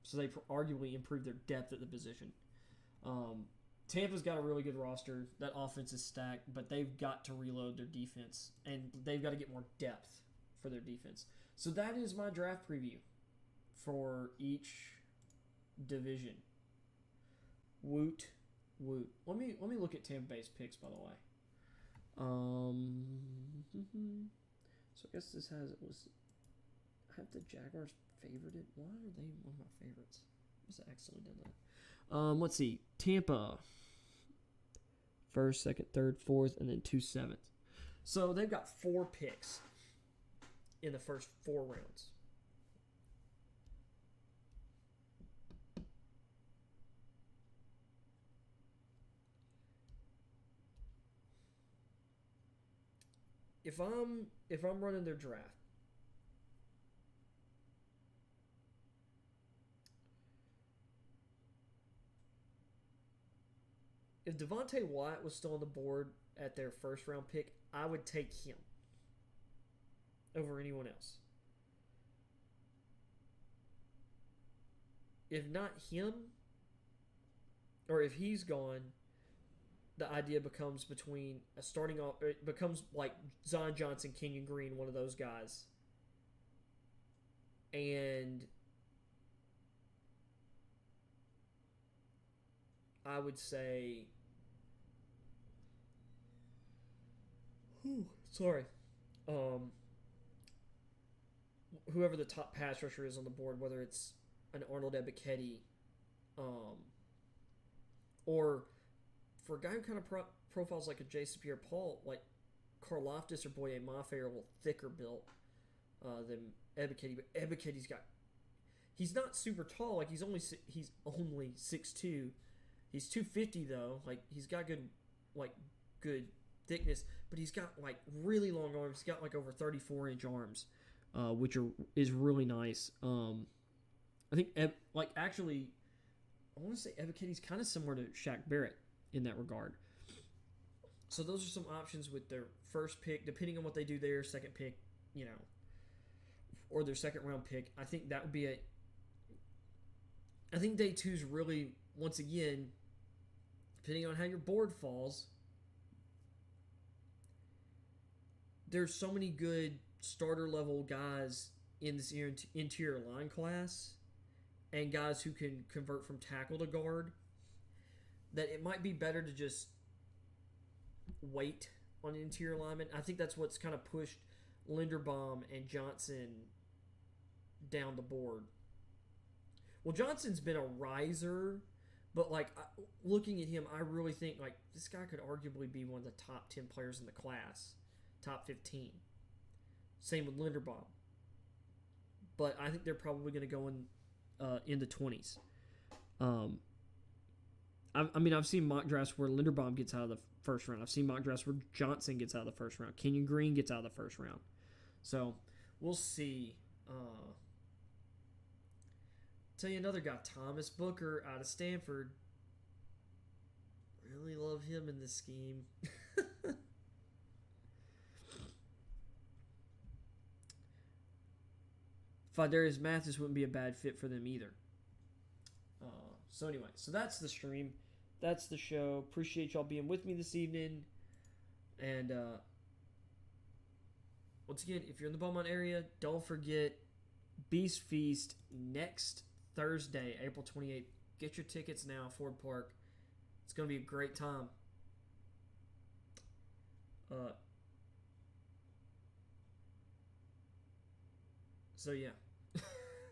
So they arguably improved their depth at the position. Tampa's got a really good roster. That offense is stacked, but they've got to reload their defense, and they've got to get more depth for their defense. So that is my draft preview for each division. Woot, woot. Let me look at Tampa Bay's picks, by the way. So I guess this I have the Jaguars favorited. Why are they one of my favorites? I must have accidentally done that. Let's see. Tampa. First, second, third, fourth, and then 2 7th. So they've got 4 picks in the first 4 rounds. if I'm running their draft, if Devontae Wyatt was still on the board at their first round pick, I would take him over anyone else. If not him, or if he's gone, the idea becomes between a starting off. It becomes like Zion Johnson, Kenyon Green, one of those guys, and I would say, sorry, whoever the top pass rusher is on the board, whether it's an Arnold Ebiketie, or for a guy who kind of profiles like a Jason Pierre-Paul, like Karlaftis or Boye Mafe are a little thicker built than Ebiketie, but Ebiketie's got, he's not super tall, like he's only 6'2". He's 250 though, like he's got good thickness, but he's got like really long arms. He's got like over 34-inch arms, which is really nice. I think actually, I want to say Ebiketie's kind of similar to Shaq Barrett in that regard. So those are some options with their first pick, depending on what they do there, second pick, or their second round pick. I think that would be I think day 2 is really, once again, depending on how your board falls, there's so many good starter level guys in this interior line class and guys who can convert from tackle to guard that it might be better to just wait on interior linemen. I think that's what's kind of pushed Linderbaum and Johnson down the board. Well, Johnson's been a riser, but looking at him, I really think this guy could arguably be one of the top 10 players in the class, top 15. Same with Linderbaum. But I think they're probably going to go in the 20s. I've seen mock drafts where Linderbaum gets out of the first round. I've seen mock drafts where Johnson gets out of the first round. Kenyon Green gets out of the first round. So we'll see. Tell you another guy, Thomas Booker out of Stanford. Really love him in this scheme. Fidarius Mathis wouldn't be a bad fit for them either. So anyway, so that's the stream. That's the show. Appreciate y'all being with me this evening. And once again, if you're in the Beaumont area, don't forget Beast Feast next Thursday, April 28th. Get your tickets now, Ford Park. It's going to be a great time. So yeah.